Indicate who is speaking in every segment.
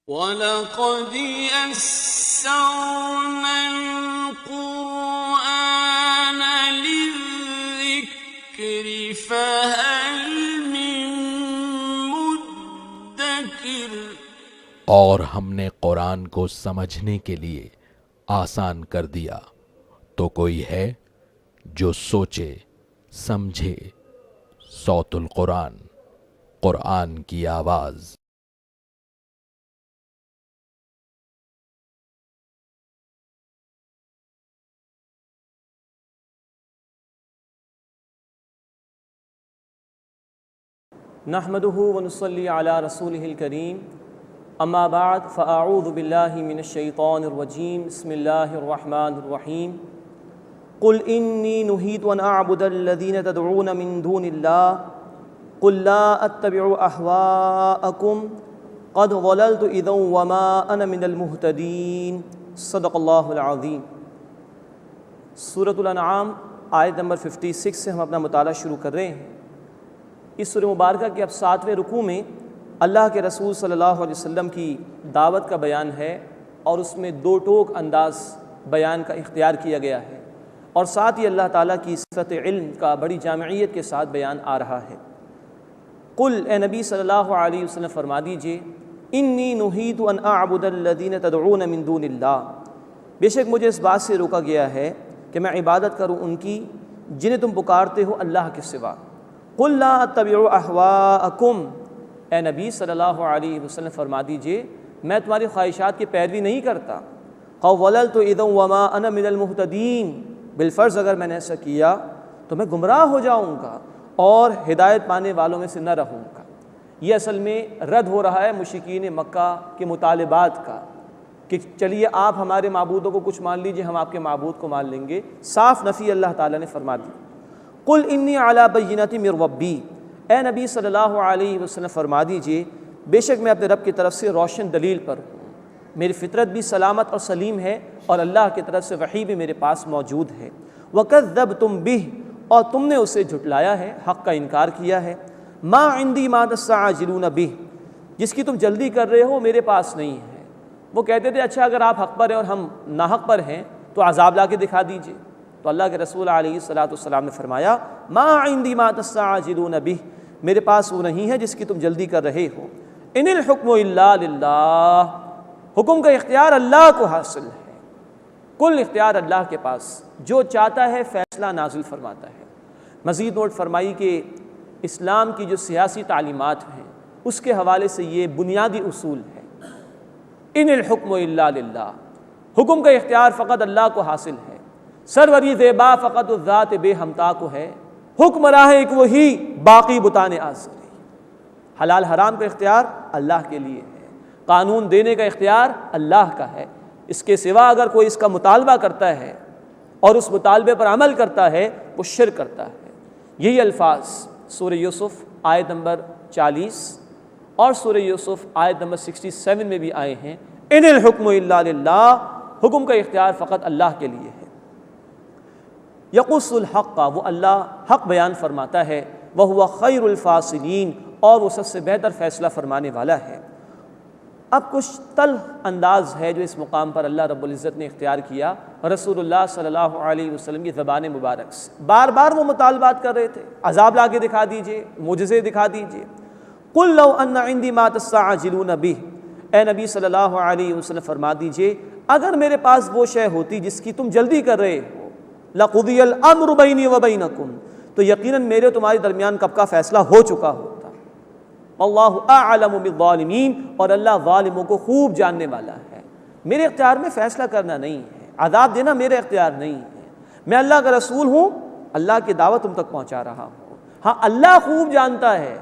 Speaker 1: وَلَقَدْ يَسَّرْنَا الْقُرْآنَ لِلذِّكْرِ فَهَلْ مِن مُّدَّكِرٍ۔
Speaker 2: اور ہم نے قرآن کو سمجھنے کے لیے آسان کر دیا، تو کوئی ہے جو سوچے سمجھے۔ صوت القرآن، قرآن کی آواز۔
Speaker 3: نحمده ونصلي على رسوله الكريم اما بعد فاعوذ بالله من الشيطان الرجيم بسم الله الرحمن الرحيم قل إني نهيت أن أعبد الذين تدعون من دون الله قل لا أتبع أهواءكم قد ضللت إذا وما أنا من المهتدين صدق الله العظيم۔ سورۃ الانعام آیت نمبر 56 سے ہم اپنا مطالعہ شروع کر رہے ہیں۔ اس سورہ مبارکہ کے اب 7ویں رکوع میں اللہ کے رسول صلی اللہ علیہ وسلم کی دعوت کا بیان ہے، اور اس میں دو ٹوک انداز بیان کا اختیار کیا گیا ہے، اور ساتھ ہی اللہ تعالیٰ کی صفت علم کا بڑی جامعیت کے ساتھ بیان آ رہا ہے۔ قل، اے نبی صلی اللہ علیہ وسلم فرما دیجئے، انی نہیت ان اعبد الذین تدعون من دون اللہ، بے شک مجھے اس بات سے روکا گیا ہے کہ میں عبادت کروں ان کی جنہیں تم پکارتے ہو اللہ کے سوا۔ قل لا اتبع اہواءکم، اے نبی صلی اللہ علیہ وسلم فرما دیجئے میں تمہاری خواہشات کی پیروی نہیں کرتا۔ قد ضللت اذا وما انا من المہتدین، بالفرض اگر میں نے ایسا کیا تو میں گمراہ ہو جاؤں گا اور ہدایت پانے والوں میں سے نہ رہوں گا۔ یہ اصل میں رد ہو رہا ہے مشرکین مکہ کے مطالبات کا کہ چلیے آپ ہمارے معبودوں کو کچھ مان لیجئے، ہم آپ کے معبود کو مان لیں گے۔ صاف نفی اللہ تعالیٰ نے فرما دی۔ قل انی علی بینۃ من ربی، اے نبی صلی اللہ علیہ وسلم فرما دیجئے بے شک میں اپنے رب کی طرف سے روشن دلیل پر ہوں، میری فطرت بھی سلامت اور سلیم ہے، اور اللہ کی طرف سے وحی بھی میرے پاس موجود ہے۔ وکذبتم بہ، اور تم نے اسے جھٹلایا ہے، حق کا انکار کیا ہے۔ ما عندی ما تستعجلون بہ، جس کی تم جلدی کر رہے ہو میرے پاس نہیں ہے۔ وہ کہتے تھے اچھا اگر آپ حق پر ہیں اور ہم ناحق پر ہیں تو عذاب لا کے دکھا دیجئے۔ تو اللہ کے رسول علیہ الصلاۃ والسلام نے فرمایا ما عندی ما تستعجلون بہ، میرے پاس وہ نہیں ہے جس کی تم جلدی کر رہے ہو۔ ان الحکم الا للہ، حکم کا اختیار اللہ کو حاصل ہے، کل اختیار اللہ کے پاس، جو چاہتا ہے فیصلہ نازل فرماتا ہے۔ مزید نوٹ فرمائی کہ اسلام کی جو سیاسی تعلیمات ہیں اس کے حوالے سے یہ بنیادی اصول ہے، ان الحکم الا للہ، حکم کا اختیار فقط اللہ کو حاصل ہے۔ سروری زیبا فقط الذات بے ہمتا کو ہے، حکم راہ ایک وہی باقی بتان آزری۔ حلال حرام کا اختیار اللہ کے لیے ہے، قانون دینے کا اختیار اللہ کا ہے، اس کے سوا اگر کوئی اس کا مطالبہ کرتا ہے اور اس مطالبے پر عمل کرتا ہے وہ شرک کرتا ہے۔ یہی الفاظ سورہ یوسف آیت نمبر 40 اور سورہ یوسف آیت نمبر 67 میں بھی آئے ہیں، ان الحکم الا للہ، حکم کا اختیار فقط اللہ کے لیے ہے۔ یقص الحق، وہ اللہ حق بیان فرماتا ہے، وہو خیر الفاصلین، اور وہ سب سے بہتر فیصلہ فرمانے والا ہے۔ اب کچھ تلخ انداز ہے جو اس مقام پر اللہ رب العزت نے اختیار کیا رسول اللہ صلی اللہ علیہ وسلم کی زبان مبارک سے۔ بار بار وہ مطالبات کر رہے تھے، عذاب لا کے دکھا دیجئے، معجزے دکھا دیجئے۔ قل لو ان عندی ما تستعجلون بہ، اے نبی صلی اللہ علیہ وسلم فرما دیجئے اگر میرے پاس وہ شے ہوتی جس کی تم جلدی کر رہے ہو، لقضی الامر بینی و بینکم، تو یقیناً میرے تمہارے درمیان کب کا فیصلہ ہو چکا ہوتا۔ اللہ اعلم بالظالمین، اور اللہ ظالموں کو خوب جاننے والا ہے۔ میرے اختیار میں فیصلہ کرنا نہیں ہے، عذاب دینا میرے اختیار نہیں ہے، میں اللہ کا رسول ہوں، اللہ کی دعوت تم تک پہنچا رہا ہوں۔ ہاں اللہ خوب جانتا ہے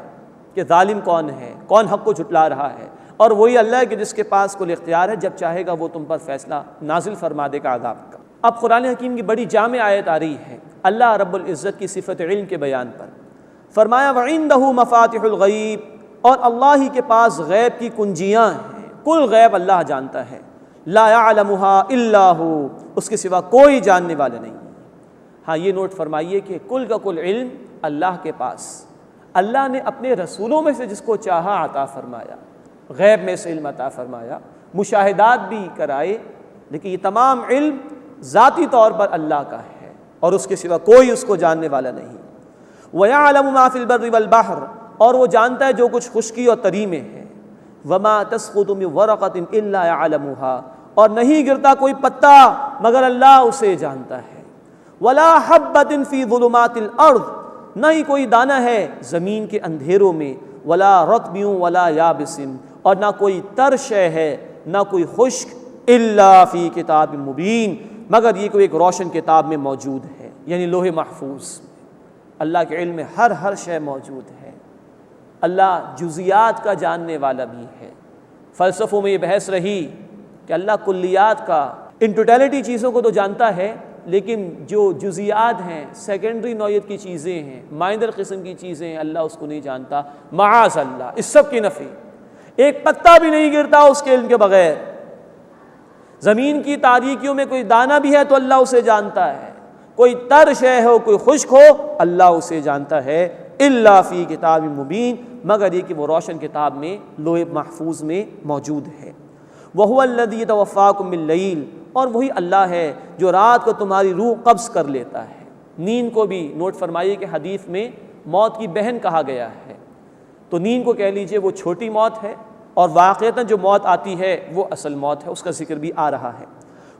Speaker 3: کہ ظالم کون ہے، کون حق کو جھٹلا رہا ہے، اور وہی اللہ ہے کہ جس کے پاس کل اختیار ہے، جب چاہے گا وہ تم پر فیصلہ نازل فرما دے گا عذاب کا۔ اب قرآن حکیم کی بڑی جامع آیت آ رہی ہے اللہ رب العزت کی صفت علم کے بیان پر۔ فرمایا وَعِندَهُ مَفَاتِحُ الْغَيْبِ، اور اللہ ہی کے پاس غیب کی کنجیاں ہیں، کل غیب اللہ جانتا ہے۔ لا يعلمها الا هو، اس کے سوا کوئی جاننے والا نہیں۔ ہاں یہ نوٹ فرمائیے کہ کل کا کل علم اللہ کے پاس، اللہ نے اپنے رسولوں میں سے جس کو چاہا عطا فرمایا، غیب میں سے علم عطا فرمایا، مشاہدات بھی کرائے، لیکن یہ تمام علم ذاتی طور پر اللہ کا ہے اور اس کے سوا کوئی اس کو جاننے والا نہیں۔ وَيَعْلَمُ مَا فِي الْبَرِّ وَالْبَحْرِ، اور وہ جانتا ہے جو کچھ خشکی اور تری میں ہے۔ وَمَا تَسْقُطُ مِن وَرَقَةٍ إِلَّا يَعْلَمُهَا، اور نہیں گرتا کوئی پتا مگر اللہ اسے جانتا ہے۔ وَلَا حَبَّةٍ فِي ظُلُمَاتِ الْأَرْضِ، نہ ہی کوئی دانہ ہے زمین کے اندھیروں میں، وَلَا رَطْبٍ وَلَا يَابِسٍ، اور نہ کوئی تر شے ہے نہ کوئی خشک، إِلَّا فِي كِتَابٍ مُبِينٍ، مگر یہ کوئی ایک روشن کتاب میں موجود ہے، یعنی لوح محفوظ۔ اللہ کے علم میں ہر شے موجود ہے۔ اللہ جزیات کا جاننے والا بھی ہے۔ فلسفوں میں یہ بحث رہی کہ اللہ کلیات کا، ان ٹوٹیلٹی چیزوں کو تو جانتا ہے، لیکن جو جزیات ہیں، سیکنڈری نوعیت کی چیزیں ہیں، مائنر قسم کی چیزیں ہیں، اللہ اس کو نہیں جانتا، معاذ اللہ، اس سب کی نفی۔ ایک پتا بھی نہیں گرتا اس کے علم کے بغیر۔ زمین کی تاریکیوں میں کوئی دانہ بھی ہے تو اللہ اسے جانتا ہے، کوئی تر شے ہو کوئی خشک ہو اللہ اسے جانتا ہے، الا فی کتاب مبین، مگر یہ کہ وہ روشن کتاب میں لوح محفوظ میں موجود ہے۔ وہو الذی یتوفاکم باللیل، اور وہی اللہ ہے جو رات کو تمہاری روح قبض کر لیتا ہے۔ نیند کو بھی نوٹ فرمائیے کہ حدیث میں موت کی بہن کہا گیا ہے، تو نیند کو کہہ لیجئے وہ چھوٹی موت ہے، اور واقعتاً جو موت آتی ہے وہ اصل موت ہے، اس کا ذکر بھی آ رہا ہے۔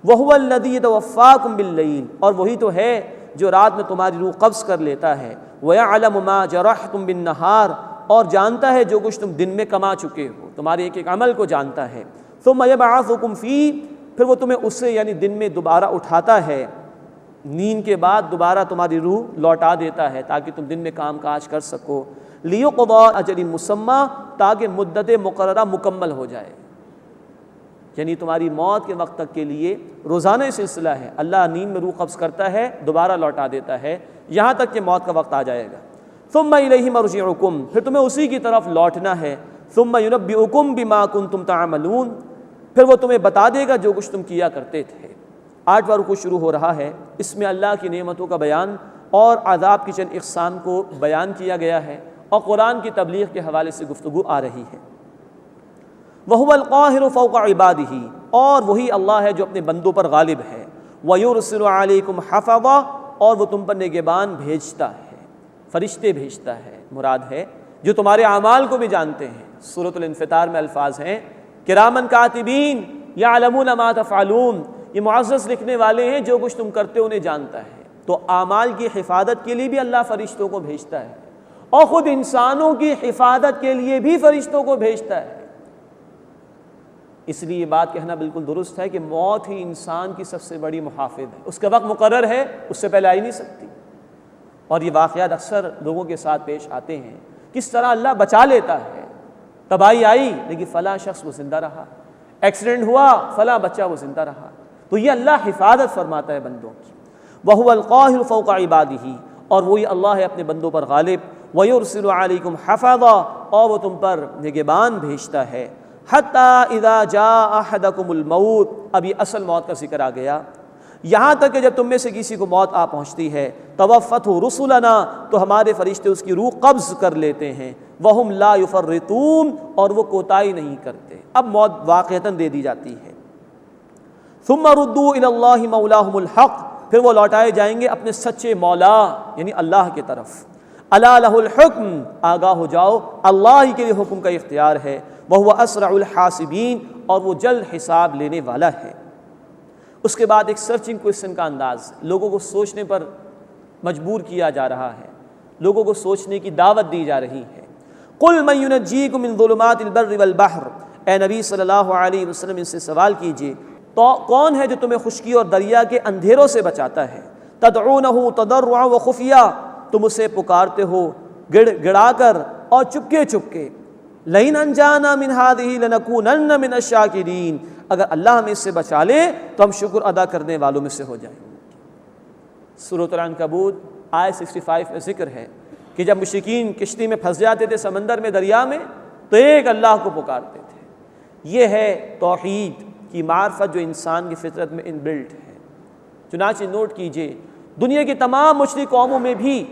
Speaker 3: وَهُوَ الَّذِي يَتَوَفَّاكُم بِاللَّيْلِ، اور وہی تو ہے جو رات میں تمہاری روح قبض کر لیتا ہے۔ وَيَعْلَمُ مَا جَرَحْتُم بِالنَّهَارِ، اور جانتا ہے جو کچھ تم دن میں کما چکے ہو، تمہارے ایک ایک عمل کو جانتا ہے۔ ثُمَّ يَبْعَثُكُم فِيهِ، پھر وہ تمہیں اس سے یعنی دن میں دوبارہ اٹھاتا ہے، نیند کے بعد دوبارہ تمہاری روح لوٹا دیتا ہے تاکہ تم دن میں کام کاج کر سکو۔ لِيُقْضَىٰ أَجَلٍ مُّسَمًّى، تاکہ مدت مقررہ مکمل ہو جائے، یعنی تمہاری موت کے وقت تک کے لیے روزانہ سلسلہ ہے۔ اللہ نیند میں روح قبض کرتا ہے، دوبارہ لوٹا دیتا ہے، یہاں تک کہ موت کا وقت آ جائے گا۔ ثُمَّ إِلَيْهِ مَرْجِعُكُمْ، پھر تمہیں اسی کی طرف لوٹنا ہے۔ ثُمَّ يُنَبِّئُكُمْ بِمَا كُنتُمْ تَعْمَلُونَ، پھر وہ تمہیں بتا دے گا جو کچھ تم کیا کرتے تھے۔ 8واں رکوع شروع ہو رہا ہے، اس میں اللہ کی نعمتوں کا بیان اور عذاب کی چند اقسام کو بیان کیا گیا ہے، اور قرآن کی تبلیغ کے حوالے سے گفتگو آ رہی ہے۔ وَهُوَ الْقَاهِرُ فَوْقَ عِبَادِهِ، اور وہی اللہ ہے جو اپنے بندوں پر غالب ہے۔ وَيُرْسِلُ عَلَيْكُمْ حَفَظًا، اور وہ تم پر نگہبان بھیجتا ہے، فرشتے بھیجتا ہے، مراد ہے جو تمہارے اعمال کو بھی جانتے ہیں۔ سورۃ الانفطار میں الفاظ ہیں کِرَامًا کاتبین یعلمون ما تفعلون، یہ معزز لکھنے والے ہیں، جو کچھ تم کرتے ہو انہیں جانتا ہے۔ تو اعمال کی حفاظت کے لیے بھی اللہ فرشتوں کو بھیجتا ہے، اور خود انسانوں کی حفاظت کے لیے بھی فرشتوں کو بھیجتا ہے۔ اس لیے یہ بات کہنا بالکل درست ہے کہ موت ہی انسان کی سب سے بڑی محافظ ہے، اس کا وقت مقرر ہے، اس سے پہلے آ ہی نہیں سکتی۔ اور یہ واقعات اکثر لوگوں کے ساتھ پیش آتے ہیں، کس طرح اللہ بچا لیتا ہے۔ تباہی آئی لیکن فلاں شخص وہ زندہ رہا، ایکسیڈنٹ ہوا فلاں بچہ وہ زندہ رہا، تو یہ اللہ حفاظت فرماتا ہے بندوں کی۔ وَهُوَ الْقَاهِرُ فَوْقَ عِبَادِهِ، اور وہی اللہ ہے اپنے بندوں پر غالب۔ وَيُرْسِلُ عَلَيْكُمْ حَفَظًا، اور وہ تم پر نگہبان بھیجتا ہے۔ حَتَّى إِذَا جَاءَ أَحَدَكُمُ الْمَوْتُ، اب یہ اصل موت کا ذکر آ گیا، یہاں تک کہ جب تم میں سے کسی کو موت آ پہنچتی ہے، توفته رسلنا، تو ہمارے فرشتے اس کی روح قبض کر لیتے ہیں۔ وہم لا یفرطون، اور وہ کوتاہی نہیں کرتے، اب موت واقعتاً دے دی جاتی ہے۔ ثم ردوا الی اللہ مولاہم الحق، پھر وہ لوٹائے جائیں گے اپنے سچے مولا یعنی اللہ کی طرف۔ الا لہ الحکم، آگاہ ہو جاؤ اللہ ہی کے لیے حکم کا اختیار ہے۔ وہو اسرع الحاسبین، اور وہ جلد حساب لینے والا ہے۔ اس کے بعد ایک سرچنگ کوئسچن کا انداز، لوگوں کو سوچنے پر مجبور کیا جا رہا ہے، لوگوں کو سوچنے کی دعوت دی جا رہی ہے۔ قل من ینجیکم من ظلمات البر والبحر، اے نبی صلی اللہ علیہ وسلم ان سے سوال کیجئے تو کون ہے جو تمہیں خشکی اور دریا کے اندھیروں سے بچاتا ہے؟ تدعونہ تضرعا وخفیا، تم اسے پکارتے ہو گڑ گڑا کر اور چپکے چپکے۔ لئن انجانا من هذه لنکونن من الشاکرین، اگر اللہ ہمیں اس سے بچا لے تو ہم شکر ادا کرنے والوں میں سے ہو جائیں گے۔ سورۃ العنکبوت آیت 65 میں ذکر ہے کہ جب مشرکین کشتی میں پھنس جاتے تھے سمندر میں دریا میں تو ایک اللہ کو پکارتے تھے۔ یہ ہے توحید کی معرفت جو انسان کی فطرت میں ان بلٹ ہے۔ چنانچہ نوٹ کیجئے دنیا کی تمام مشرک قوموں میں بھی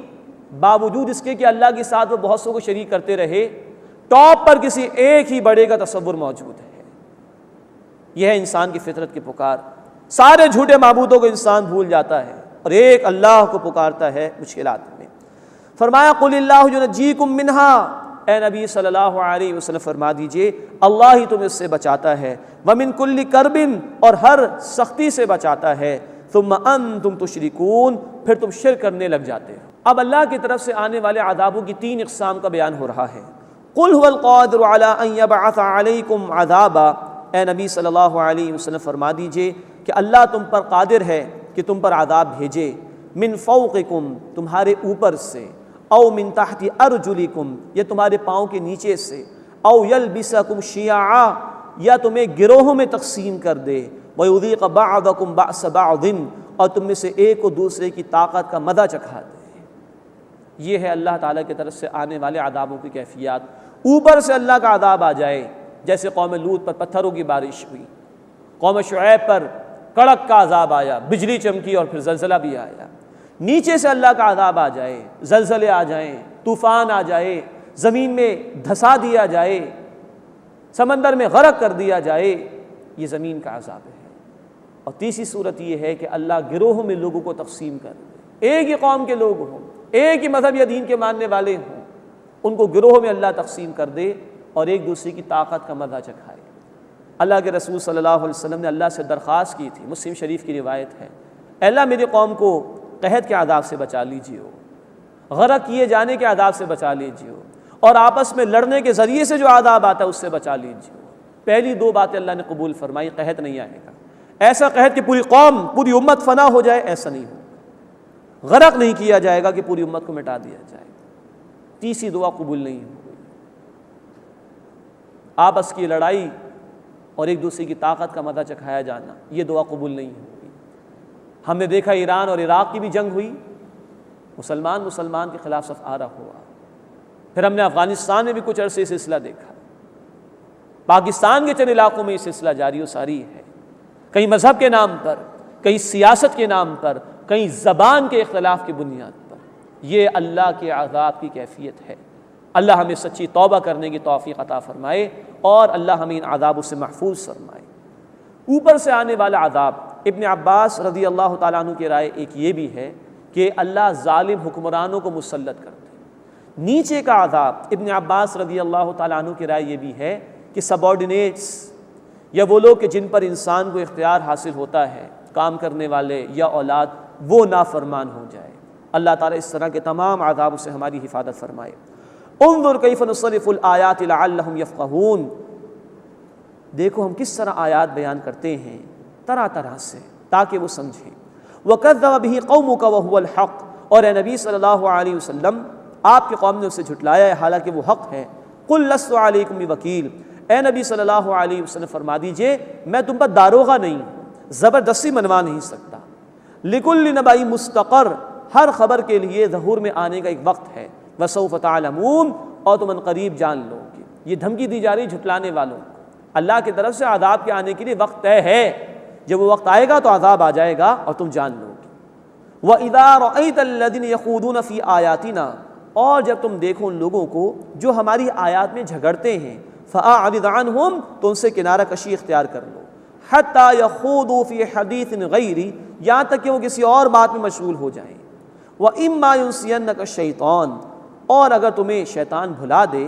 Speaker 3: باوجود اس کے کہ اللہ کے ساتھ وہ بہت سو کو شریک کرتے رہے، ٹاپ پر کسی ایک ہی بڑے کا تصور موجود ہے۔ یہ ہے انسان کی فطرت کی پکار۔ سارے جھوٹے معبودوں کو انسان بھول جاتا ہے اور ایک اللہ کو پکارتا ہے مشکلات میں۔ فرمایا قل اللہ ینجیکم منہا، اے نبی صلی اللہ علیہ وسلم فرما دیجئے اللہ ہی تمہیں اس سے بچاتا ہے، ومن کل کرب، اور ہر سختی سے بچاتا ہے، ثم انتم تشرکون، پھر تم شرک کرنے لگ جاتے ہو۔ اب اللہ کی طرف سے آنے والے عذابوں کی 3 اقسام کا بیان ہو رہا ہے۔ قل هو القادر علی ان یبعث علیکم عذابا، اے نبی صلی اللہ علیہ وسلم فرما دیجئے کہ اللہ تم پر قادر ہے کہ تم پر عذاب بھیجے، من فوقکم، تمہارے اوپر سے، او من تحت ارجلکم، یہ تمہارے پاؤں کے نیچے سے، او یلبسکم شیعا، یا تمہیں گروہوں میں تقسیم کر دے، ویذیق بعضکم بأس بعض، اور تم میں سے ایک کو دوسرے کی طاقت کا مزہ چکھا دے۔ یہ ہے اللہ تعالیٰ کی طرف سے آنے والے عذابوں کی کیفیات۔ اوپر سے اللہ کا عذاب آ جائے، جیسے قوم لوط پر پتھروں کی بارش ہوئی، قوم شعیب پر کڑک کا عذاب آیا، بجلی چمکی اور پھر زلزلہ بھی آیا۔ نیچے سے اللہ کا عذاب آ جائے، زلزلے آ جائیں، طوفان آ جائے، زمین میں دھسا دیا جائے، سمندر میں غرق کر دیا جائے، یہ زمین کا عذاب ہے۔ اور تیسری صورت یہ ہے کہ اللہ گروہوں میں لوگوں کو تقسیم کر دے، ایک ہی قوم کے لوگ ہوں، ایک ہی مذہب یا دین کے ماننے والے ہوں، ان کو گروہوں میں اللہ تقسیم کر دے اور ایک دوسرے کی طاقت کا مزہ چکھائے۔ اللہ کے رسول صلی اللہ علیہ وسلم نے اللہ سے درخواست کی تھی، مسلم شریف کی روایت ہے، اے اللہ میری قوم کو قحط کے عذاب سے بچا لیجیے، غرق کیے جانے کے عذاب سے بچا لیجیے، اور آپس میں لڑنے کے ذریعے سے جو عذاب آتا ہے اس سے بچا لیجیے۔ پہلی 2 باتیں اللہ نے قبول فرمائی، قحط نہیں آئے گا، ایسا قحط کہ پوری قوم پوری امت فنا ہو جائے، ایسا نہیں ہو، غرق نہیں کیا جائے گا کہ پوری امت کو مٹا دیا جائے۔ تیسری دعا قبول نہیں ہوئی، آپس کی لڑائی اور ایک دوسرے کی طاقت کا مزہ چکھایا جانا، یہ دعا قبول نہیں ہوئی۔ ہم نے دیکھا ایران اور عراق کی بھی جنگ ہوئی، مسلمان کے خلاف صف آرا ہوا۔ پھر ہم نے افغانستان میں بھی کچھ عرصے سلسلہ دیکھا، پاکستان کے چند علاقوں میں یہ سلسلہ جاری و ساری ہے، کہیں مذہب کے نام پر، کہیں سیاست کے نام پر، کہیں زبان کے اختلاف کی بنیاد پر۔ یہ اللہ کے عذاب کی کیفیت ہے۔ اللہ ہمیں سچی توبہ کرنے کی توفیق عطا فرمائے اور اللہ ہمیں ان عذابوں سے محفوظ فرمائے۔ اوپر سے آنے والا عذاب، ابن عباس رضی اللہ تعالیٰ عنہ کی رائے ایک یہ بھی ہے کہ اللہ ظالم حکمرانوں کو مسلط کرتے ہیں۔ نیچے کا عذاب، ابن عباس رضی اللہ تعالیٰ عنہ کی رائے یہ بھی ہے کہ سبارڈینیٹس، یا وہ لوگ کہ جن پر انسان کو اختیار حاصل ہوتا ہے، کام کرنے والے یا اولاد، وہ نافرمان ہو جائے۔ اللہ تعالیٰ اس طرح کے تمام عذابوں سے ہماری حفاظت فرمائے۔ انظر کیف نصرف الآیات لعلہم یفقہون، دیکھو ہم کس طرح آیات بیان کرتے ہیں طرح طرح سے تاکہ وہ سمجھیں۔ وَكَذَّبَ بِهِ قَوْمُكَ وَهُوَ الْحَقُّ، اور اے نبی صلی اللہ علیہ وسلم آپ کی قوم نے اسے جھٹلایا ہے حالانکہ وہ حق ہے۔ قُلْ لَسْتُ عَلَيْكُمْ بِوَكِيلٍ، اے نبی صلی اللہ علیہ وسلم فرما دیجئے میں تم پر داروغہ نہیں ہوں، زبردستی منوا نہیں سکتا۔ لِكُلِّ نَبَإٍ مُسْتَقَرٌ، ہر خبر کے لیے ظہور میں آنے کا ایک وقت ہے۔ وَسَوْفَ تَعْلَمُونَ، اور تم عنقریب جان لو گے۔ یہ دھمکی دی جا رہی جھٹلانے والوں کو، اللہ کی طرف سے عذاب کے آنے کے لیے وقت طے ہے، جب وہ وقت آئے گا تو عذاب آ جائے گا اور تم جان لو گے۔ وَإِذَا رَأَيْتَ الَّذِينَ يَخُوضُونَ فِي آيَاتِنَا، اور جب تم دیکھو ان لوگوں کو جو ہماری آیات میں جھگڑتے ہیں، فَأَعْرِضْ عَنْهُمْ، تو ان سے کنارہ کشی اختیار کر لو، حَتَّى يَخُوضُوا فِي حَدِيثٍ غَيْرِ، یہاں تک کہ وہ کسی اور بات میں مشغول ہو جائیں۔ وَإِمَّا يُنْسِيَنَّكَ الشَّيْطَانُ، اور اگر تمہیں شیطان بھلا دے،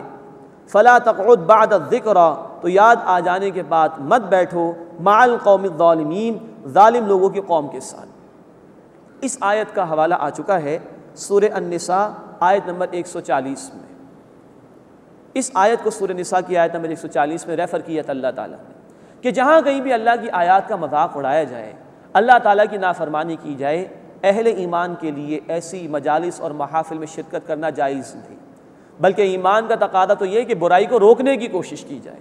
Speaker 3: فَلَا تَقْعُدْ بَعْدَ الذِّكْرَىٰ، تو یاد آ جانے کے بعد مت بیٹھو، مع القوم الظالمین، ظالم لوگوں کی قوم کے ساتھ۔ اس آیت کا حوالہ آ چکا ہے سورہ النساء آیت نمبر 140 میں۔ اس آیت کو سورہ نساء کی آیت نمبر 140 میں ریفر کیا تھا اللہ تعالیٰ نے کہ جہاں کہیں بھی اللہ کی آیات کا مذاق اڑایا جائے، اللہ تعالیٰ کی نافرمانی کی جائے، اہل ایمان کے لیے ایسی مجالس اور محافل میں شرکت کرنا جائز نہیں، بلکہ ایمان کا تقاضا تو یہ کہ برائی کو روکنے کی کوشش کی جائے۔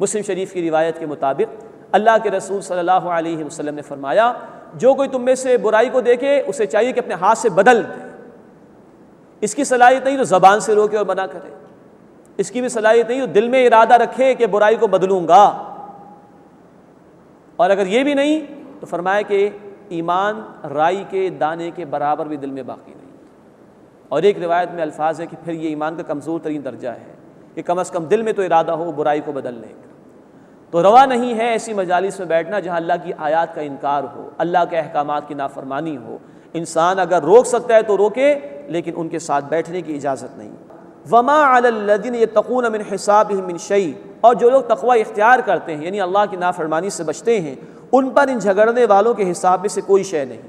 Speaker 3: مسلم شریف کی روایت کے مطابق اللہ کے رسول صلی اللہ علیہ وسلم نے فرمایا، جو کوئی تم میں سے برائی کو دیکھے اسے چاہیے کہ اپنے ہاتھ سے بدل دے۔ اس کی صلاحیت نہیں تو زبان سے روکے اور منع کرے، اس کی بھی صلاحیت نہیں تو دل میں ارادہ رکھے کہ برائی کو بدلوں گا، اور اگر یہ بھی نہیں تو فرمایا کہ ایمان رائی کے دانے کے برابر بھی دل میں باقی نہیں۔ اور ایک روایت میں الفاظ ہے کہ پھر یہ ایمان کا کمزور ترین درجہ ہے، کہ کم از کم دل میں تو ارادہ ہو برائی کو بدلنے کا۔ تو روا نہیں ہے ایسی مجالس میں بیٹھنا جہاں اللہ کی آیات کا انکار ہو، اللہ کے احکامات کی نافرمانی ہو۔ انسان اگر روک سکتا ہے تو روکے، لیکن ان کے ساتھ بیٹھنے کی اجازت نہیں۔ وَمَا عَلَى الَّذِينَ يَتَّقُونَ مِنْ حِسَابِهِم مِّن شَيْءٍ، اور جو لوگ تقوی اختیار کرتے ہیں یعنی اللہ کی نافرمانی سے بچتے ہیں، ان پر ان جھگڑنے والوں کے حساب میں سے کوئی شے نہیں۔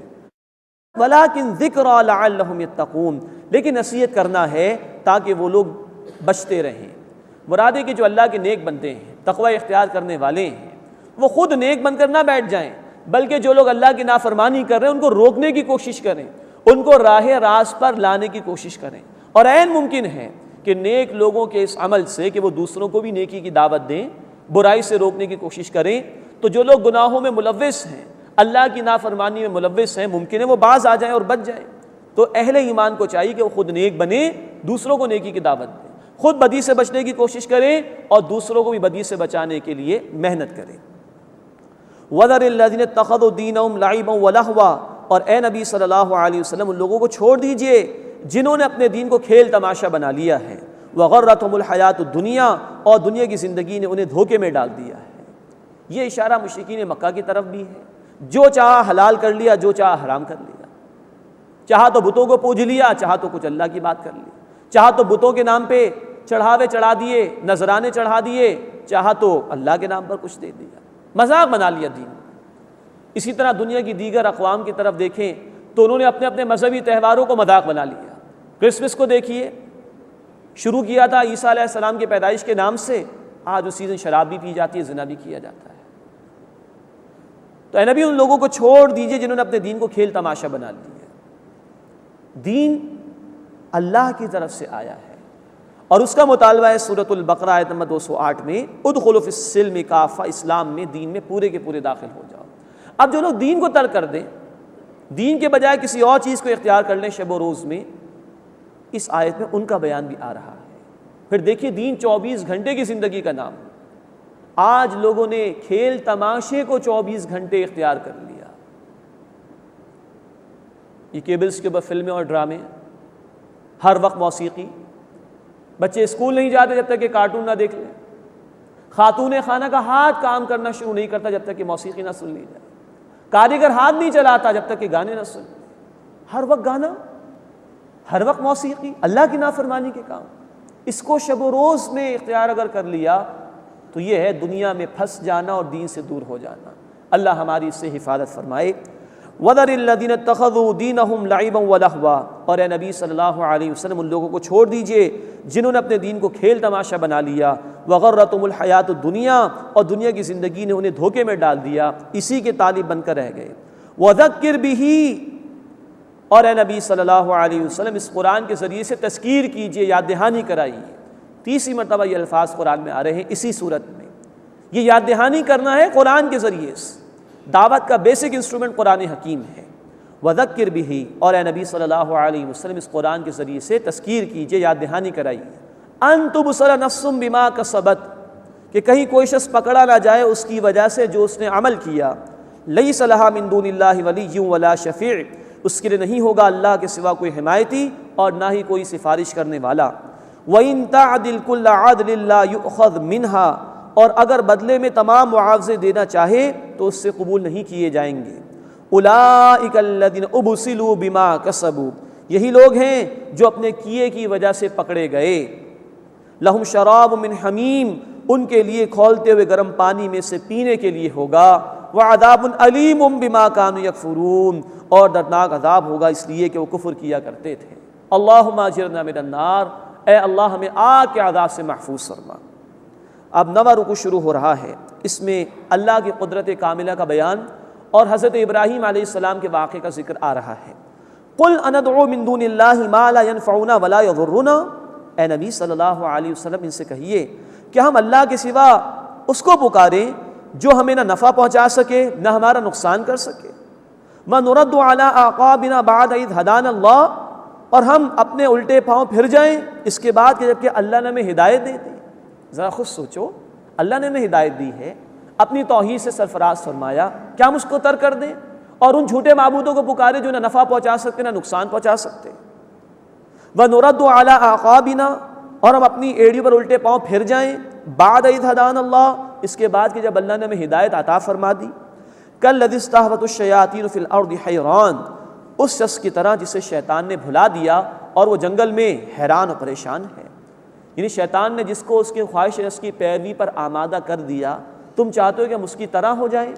Speaker 3: وَلَٰكِن ذِكْرَىٰ لَعَلَّهُمْ يَتَّقُونَ، لیکن نصیحت کرنا ہے تاکہ وہ لوگ بچتے رہیں۔ مراد ہے کہ جو اللہ کے نیک بندے ہیں، تقوی اختیار کرنے والے ہیں، وہ خود نیک بن کر نہ بیٹھ جائیں، بلکہ جو لوگ اللہ کی نافرمانی کر رہے ہیں ان کو روکنے کی کوشش کریں، ان کو راہ راست پر لانے کی کوشش کریں۔ اور عین ممکن ہے کہ نیک لوگوں کے اس عمل سے کہ وہ دوسروں کو بھی نیکی کی دعوت دیں، برائی سے روکنے کی کوشش کریں، تو جو لوگ گناہوں میں ملوث ہیں، اللہ کی نافرمانی میں ملوث ہیں، ممکن ہے وہ باز آ جائیں اور بچ جائیں۔ تو اہل ایمان کو چاہیے کہ وہ خود نیک بنیں، دوسروں کو نیکی کی دعوت دیں، خود بدی سے بچنے کی کوشش کریں اور دوسروں کو بھی بدی سے بچانے کے لیے محنت کریں۔ وَذَرِ الَّذِينَ اتَّخَذُوا دِينَهُمْ لَعِبًا وَلَهْوًا، اور اے نبی صلی اللہ علیہ وسلم ان لوگوں کو چھوڑ دیجئے جنہوں نے اپنے دین کو کھیل تماشا بنا لیا ہے۔ وَغَرَّتْهُمُ الْحَيَاةُ الدُّنْيَا، اور دنیا کی زندگی نے انہیں دھوکے میں ڈال دیا ہے۔ یہ اشارہ مشرکین مکہ کی طرف بھی ہے، جو چاہا حلال کر لیا، جو چاہا حرام کر لیا، چاہا تو بتوں کو پوج لیا، چاہا تو کچھ اللہ کی بات کر لی، چاہا تو بتوں کے نام پہ چڑھاوے چڑھا دیے، نذرانے چڑھا دیے، چاہا تو اللہ کے نام پر کچھ دے دیا، مذاق بنا لیا دین۔ اسی طرح دنیا کی دیگر اقوام کی طرف دیکھیں تو انہوں نے اپنے اپنے مذہبی تہواروں کو مذاق بنا لیا۔ کرسمس کو دیکھیے، شروع کیا تھا عیسیٰ علیہ السلام کے پیدائش کے نام سے، آج اسی دن شراب بھی پی جاتی ہے، زنا بھی کیا جاتا ہے۔ تو اے نبی ان لوگوں کو چھوڑ دیجئے جنہوں نے اپنے دین کو کھیل تماشا بنا لیا۔ دین اللہ کی طرف سے آیا ہے اور اس کا مطالبہ ہے سورۃ البقرہ آیت نمبر 208 میں، ادخلوا فی السلم کافہ، اسلام میں دین میں پورے کے پورے داخل ہو جاؤ۔ اب جو لوگ دین کو ترک کر دیں، دین کے بجائے کسی اور چیز کو اختیار کر لیں شب و روز میں، اس آیت میں ان کا بیان بھی آ رہا ہے۔ پھر دیکھیے دین 24 گھنٹے کی زندگی کا نام، آج لوگوں نے کھیل تماشے کو 24 گھنٹے اختیار کر لیا۔ یہ کیبلز کے اوپر فلمیں اور ڈرامے، ہر وقت موسیقی، بچے اسکول نہیں جاتے جب تک کہ کارٹون نہ دیکھ لیں، خاتون خانہ کا ہاتھ کام کرنا شروع نہیں کرتا جب تک کہ موسیقی نہ سن لی جائے، کاریگر ہاتھ نہیں چلاتا جب تک کہ گانے نہ سن، ہر وقت گانا، ہر وقت موسیقی، اللہ کی نافرمانی کے کام۔ اس کو شب و روز میں اختیار اگر کر لیا تو یہ ہے دنیا میں پھنس جانا اور دین سے دور ہو جانا۔ اللہ ہماری اس سے حفاظت فرمائے۔ وَذَرِ الَّذِينَ اتَّخَذُوا دِينَهُمْ لَعِبًا وَلَهْوًا، اور اے نبی صلی اللہ علیہ وسلم ان لوگوں کو چھوڑ دیجئے جنہوں نے اپنے دین کو کھیل تماشا بنا لیا۔ وَغَرَّتْهُمُ الْحَيَاةُ الدُّنْيَا، اور دنیا کی زندگی نے انہیں دھوکے میں ڈال دیا، اسی کے طالب بن کر رہ گئے۔ وَذَكِّرْ بِهِ، اور اے نبی صلی اللہ علیہ وسلم اس قرآن کے ذریعے سے تذکیر کیجئے، یاد دہانی کرائیے۔ تیسری مرتبہ یہ الفاظ قرآن میں آ رہے ہیں اسی صورت میں، یہ یاد دہانی کرنا ہے قرآن کے ذریعے سے۔ دعوت کا بیسک انسٹرومنٹ قرآن حکیم ہے۔ وذکر بھی، اور اے نبی صلی اللہ علیہ وسلم اس قرآن کے ذریعے سے تذکیر کیجئے، یاد دہانی کرائیے۔ ان تبصر نفس بما کسبت، کہ کہیں کوئی شخص پکڑا نہ جائے اس کی وجہ سے جو اس نے عمل کیا۔ لیس لھا من دون اللہ ولی ولا شفیع، اس کے لیے نہیں ہوگا اللہ کے سوا کوئی حمایتی اور نہ ہی کوئی سفارش کرنے والا۔ وَإِن تَعْدِلْ كُلَّ عَدْلٍ لَا يُؤْخَذْ مِنْهَا، اور اگر بدلے میں تمام معاوضے دینا چاہے تو اس سے قبول نہیں کیے جائیں گے۔ اولئک الذین ابسلوا بما کسبوا، یہی لوگ ہیں جو اپنے کیے کی وجہ سے پکڑے گئے۔ لہم شراب من حمیم، ان کے لیے کھولتے ہوئے گرم پانی میں سے پینے کے لیے ہوگا۔ وعذاب علیم بما کانوا یکفرون، اور دردناک عذاب ہوگا اس لیے کہ وہ کفر کیا کرتے تھے۔ اللہم اجرنا من النار، اے اللہ ہمیں آگ کے عذاب سے محفوظ فرما۔ اب نواں رکوع شروع ہو رہا ہے، اس میں اللہ کی قدرت کاملہ کا بیان اور حضرت ابراہیم علیہ السلام کے واقعے کا ذکر آ رہا ہے۔ قل اندعو من دون اللہ ما لا ينفعنا ولا يضرنا، اے نبی صلی اللہ علیہ وسلم ان سے کہیے کہ ہم اللہ کے سوا اس کو پکاریں جو ہمیں نہ نفع پہنچا سکے نہ ہمارا نقصان کر سکے۔ ما نرد علی اعقابنا بعد اذ ہدانا اللہ، اور ہم اپنے الٹے پاؤں پھر جائیں اس کے بعد کہ جبکہ اللہ نے ہمیں ہدایت دے دی۔ ذرا خود سوچو، اللہ نے ہمیں ہدایت دی ہے، اپنی توحید سے سرفراز فرمایا، کیا ہم اس کو ترک کر دیں اور ان جھوٹے معبودوں کو پکارے جو نہ نفع پہنچا سکتے نہ نقصان پہنچا سکتے؟ وَنُرَدُّ عَلَىٰ أَعْقَابِنَا، اور ہم اپنی ایڑیوں پر الٹے پاؤں پھر جائیں بعد اذ ہدانا اللہ، اس کے بعد کہ جب اللہ نے ہمیں ہدایت عطا فرما دی. کالذی استہوت الشیاطین فی الارض حیران، اس شخص کی طرح جسے شیطان نے بھلا دیا اور وہ جنگل میں حیران اور پریشان ہے. یعنی شیطان نے جس کو اس کی خواہش نفس کی پیروی پر آمادہ کر دیا، تم چاہتے ہو کہ ہم اس کی طرح ہو جائیں.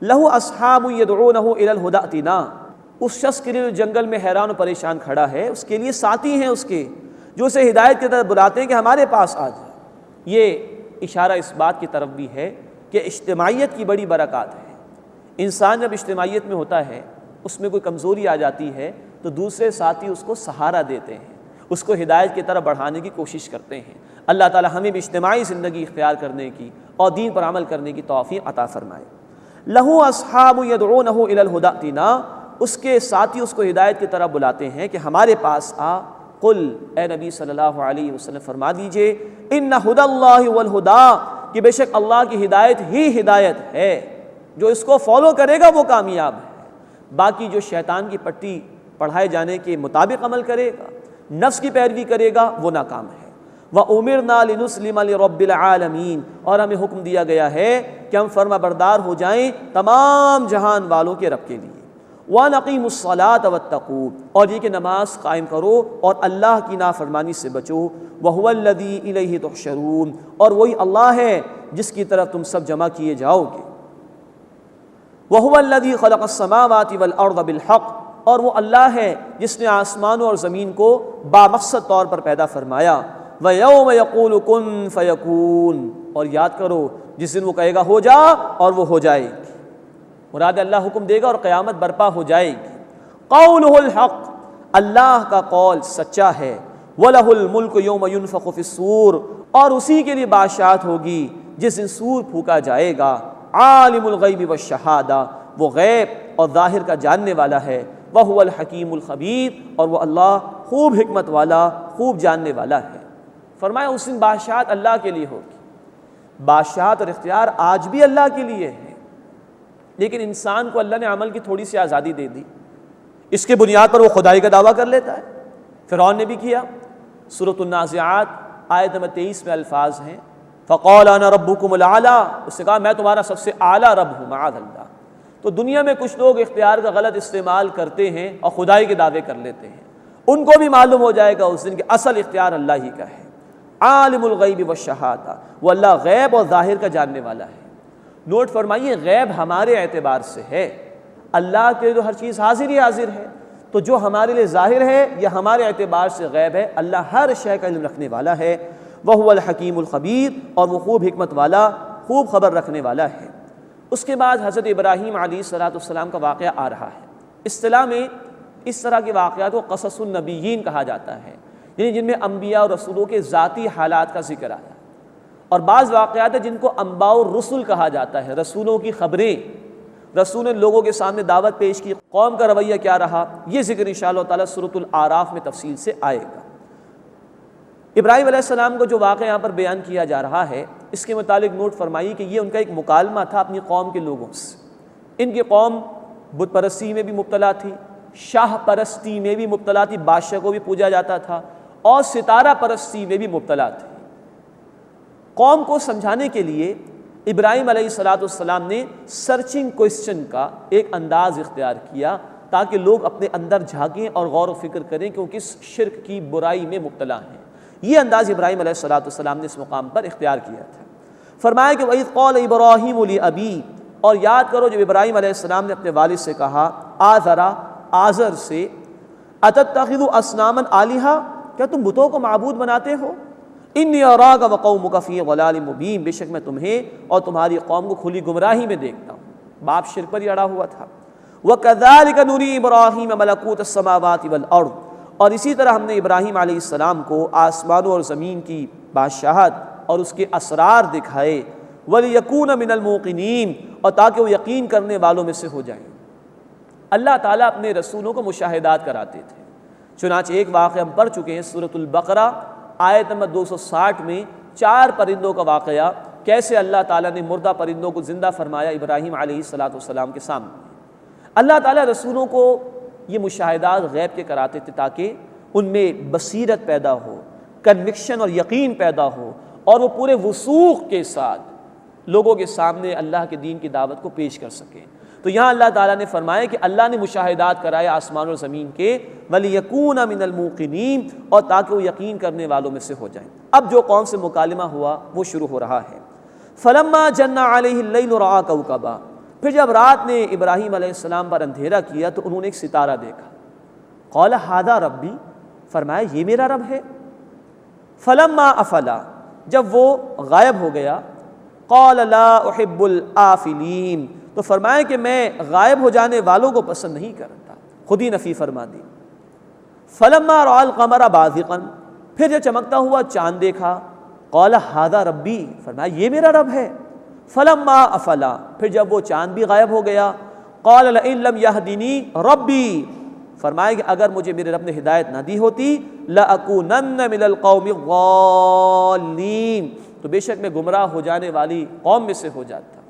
Speaker 3: لہ اصحاب یدعونہ الی الہدی ائتنا، اس شخص کے لیے جو جنگل میں حیران اور پریشان کھڑا ہے، اس کے لیے ساتھی ہیں اس کے جو اسے ہدایت کی طرف بلاتے ہیں کہ ہمارے پاس آ جائے. یہ اشارہ اس بات کی طرف بھی ہے کہ اجتماعیت کی بڑی برکات ہے. انسان جب اجتماعیت میں ہوتا ہے، اس میں کوئی کمزوری آ جاتی ہے تو دوسرے ساتھی اس کو سہارا دیتے ہیں، اس کو ہدایت کی طرف بڑھانے کی کوشش کرتے ہیں. اللہ تعالی ہمیں بھی اجتماعی زندگی اختیار کرنے کی اور دین پر عمل کرنے کی توفیق عطا فرمائے. لہو اصحاب یدعونہ الی الہدی ائتنا، اس کے ساتھی اس کو ہدایت کی طرف بلاتے ہیں کہ ہمارے پاس آ. قل، اے نبی صلی اللہ علیہ وسلم فرما دیجئے، ان ھدی اللہ هو الہدی، کہ بے شک اللہ کی ہدایت ہی ہدایت ہے، جو اس کو فالو کرے گا وہ کامیاب ہے. باقی جو شیطان کی پٹی پڑھائے جانے کے مطابق عمل کرے گا، نفس کی پیروی کرے گا، وہ ناکام ہے. وَأُمِرْنَا لِنُسْلِمَ لِرَبِّ الْعَالَمِينَ، اور ہمیں حکم دیا گیا ہے کہ ہم فرما بردار ہو جائیں تمام جہان والوں کے رب کے لیے. وَنَقِيمُ الصَّلَاةَ وَاتَّقُوهُ، اور یہ کہ نماز قائم کرو اور اللہ کی نافرمانی سے بچو. وَهُوَ الَّذِي إِلَيْهِ تُحْشَرُونَ، اور وہی اللہ ہے جس کی طرف تم سب جمع کیے جاؤ گے. وَهُوَ الَّذِي خَلَقَ السَّمَاوَاتِ وَالْأَرْضَ بِالْحَقِّ، اور وہ اللہ ہے جس نے آسمانوں اور زمین کو بامقصد طور پر پیدا فرمایا. وَيَوْمَ يَقُولُ كُن فَيَكُونُ، اور یاد کرو جس دن وہ کہے گا ہو جا اور وہ ہو جائے گی. مراد اللہ حکم دے گا اور قیامت برپا ہو جائے گی. قَوْلُهُ الْحَقُّ، اللہ کا قول سچا ہے. وَلَهُ الْمُلْكُ يَوْمَ يُنفَخُ فِي الصُّورِ، اور اسی کے لیے بادشاہت ہوگی جس دن سور پھونکا جائے گا. عالم الغیب والشہادہ، وہ غیب اور ظاہر کا جاننے والا ہے. وَهُوَ الْحَكِيمُ الْخَبِيرُ، اور وہ اللہ خوب حکمت والا، خوب جاننے والا ہے. فرمایا اس دن بادشاہت اللہ کے لیے ہوگی. بادشاہت اور اختیار آج بھی اللہ کے لیے ہے، لیکن انسان کو اللہ نے عمل کی تھوڑی سی آزادی دے دی. اس کے بنیاد پر وہ خدائی کا دعویٰ کر لیتا ہے. فرعون نے بھی کیا. سورۃ النازعات آیت نمبر 23 میں الفاظ ہیں فَقَالَ أَنَا رَبُّكُمُ الْأَعْلَىٰ، اس نے کہا میں تمہارا سب سے اعلیٰ رب ہوں. معاذ اللہ. تو دنیا میں کچھ لوگ اختیار کا غلط استعمال کرتے ہیں اور خدائی کے دعوے کر لیتے ہیں. ان کو بھی معلوم ہو جائے گا اس دن کہ اصل اختیار اللہ ہی کا ہے. عالم الغیب والشہادہ، وہ اللہ غیب اور ظاہر کا جاننے والا ہے. نوٹ فرمائیے، غیب ہمارے اعتبار سے ہے، اللہ کے جو ہر چیز حاضر ہی حاضر ہے. تو جو ہمارے لیے ظاہر ہے یا ہمارے اعتبار سے غیب ہے، اللہ ہر شے کا علم رکھنے والا ہے. وَهُوَ الْحَكِيمُ الْخَبِيرُ، اور وہ خوب حکمت والا، خوب خبر رکھنے والا ہے. اس کے بعد حضرت ابراہیم علیہ السلام کا واقعہ آ رہا ہے. اصطلاح میں اس طرح کے واقعات کو قصص النبیین کہا جاتا ہے، یعنی جن میں انبیاء اور رسولوں کے ذاتی حالات کا ذکر آیا. اور بعض واقعات ہیں جن کو انباء الرسل کہا جاتا ہے، رسولوں کی خبریں. رسول نے لوگوں کے سامنے دعوت پیش کی، قوم کا رویہ کیا رہا، یہ ذکر انشاءاللہ تعالی سورۃ الاعراف میں تفصیل سے آئے گا. ابراہیم علیہ السلام کو جو واقعہ یہاں پر بیان کیا جا رہا ہے، اس کے متعلق نوٹ فرمائیے کہ یہ ان کا ایک مکالمہ تھا اپنی قوم کے لوگوں سے. ان کی قوم بت پرستی میں بھی مبتلا تھی، شاہ پرستی میں بھی مبتلا تھی، بادشاہ کو بھی پوجا جاتا تھا، اور ستارہ پرستی میں بھی مبتلا تھی. قوم کو سمجھانے کے لیے ابراہیم علیہ السلام نے سرچنگ کوئسچن کا ایک انداز اختیار کیا تاکہ لوگ اپنے اندر جھانکیں اور غور و فکر کریں کہ وہ کس شرک کی برائی میں مبتلا ہیں. یہ انداز ابراہیم علیہ السلام نے اس مقام پر اختیار کیا تھا. فرمایا کہ وَإِذْ قَالَ إِبْرَاهِيمُ لِأَبِيهِ، اور یاد کرو جب ابراہیم علیہ السلام نے اپنے والد سے کہا، آزر سے، أَتَتَّخِذُ أَصْنَامًا آلِهَةً، کیا تم بتوں کو معبود بناتے ہو؟ إِنِّي أَرَاكَ وَقَوْمُكَ فِي ضَلَالٍ مُبِينٍ، بے شک میں تمہیں اور تمہاری قوم کو کھلی گمراہی میں دیکھتا ہوں. باپ شرک پر ہی اڑا ہوا تھا. وَكَذَلِكَ نُرِي إِبْرَاهِيمَ مَلَكُوتَ السَّمَاوَاتِ وَالْأَرْضِ، اور اسی طرح ہم نے ابراہیم علیہ السلام کو آسمانوں اور زمین کی بادشاہت اور اس کے اسرار دکھائے. وَلِيَكُونَ مِنَ الْمُوقِنِينَ، اور تاکہ وہ یقین کرنے والوں میں سے ہو جائیں. اللہ تعالیٰ اپنے رسولوں کو مشاہدات کراتے تھے. چنانچہ ایک واقعہ ہم پڑھ چکے ہیں سورۃ البقرہ آیت نمبر 260 میں، 4 پرندوں کا واقعہ، کیسے اللہ تعالیٰ نے مردہ پرندوں کو زندہ فرمایا ابراہیم علیہ السلام کے سامنے. اللہ تعالیٰ رسولوں کو یہ مشاہدات غیب کے کراتے تھے تاکہ ان میں بصیرت پیدا ہو، کنوکشن اور یقین پیدا ہو، اور وہ پورے وثوق کے ساتھ لوگوں کے سامنے اللہ کے دین کی دعوت کو پیش کر سکیں۔ تو یہاں اللہ تعالیٰ نے فرمایا کہ اللہ نے مشاہدات کرائے آسمان اور زمین کے، وَلِيَكُونَ مِنَ الْمُوقِنِينَ، اور تاکہ وہ یقین کرنے والوں میں سے ہو جائیں۔ اب جو قوم سے مکالمہ ہوا وہ شروع ہو رہا ہے۔ فَلَمَّا جَنَّ عَلَيْهِ اللَّيْلُ رَأَىٰ كَوْكَبًا، پھر جب رات نے ابراہیم علیہ السلام پر اندھیرا کیا تو انہوں نے ایک ستارہ دیکھا۔ قال هذا ربی، فرمایا یہ میرا رب ہے۔ فلما افلا، جب وہ غائب ہو گیا، قال لا احب الآفلین، تو فرمایا کہ میں غائب ہو جانے والوں کو پسند نہیں کرتا، خود ہی نفی فرما دی۔ فلما رأى القمر بازغا، پھر جب چمکتا ہوا چاند دیکھا، قال هذا ربی، فرمایا یہ میرا رب ہے۔ فلما افلا، پھر جب وہ چاند بھی غائب ہو گیا، قال لئن لم يهدنی ربی، فرمایا کہ اگر مجھے میرے رب نے ہدایت نہ دی ہوتی، لَأَكُونَنَّ مِنَ الْقَوْمِ الضَّالِّينَ، تو بے شک میں گمراہ ہو جانے والی قوم میں سے ہو جاتا۔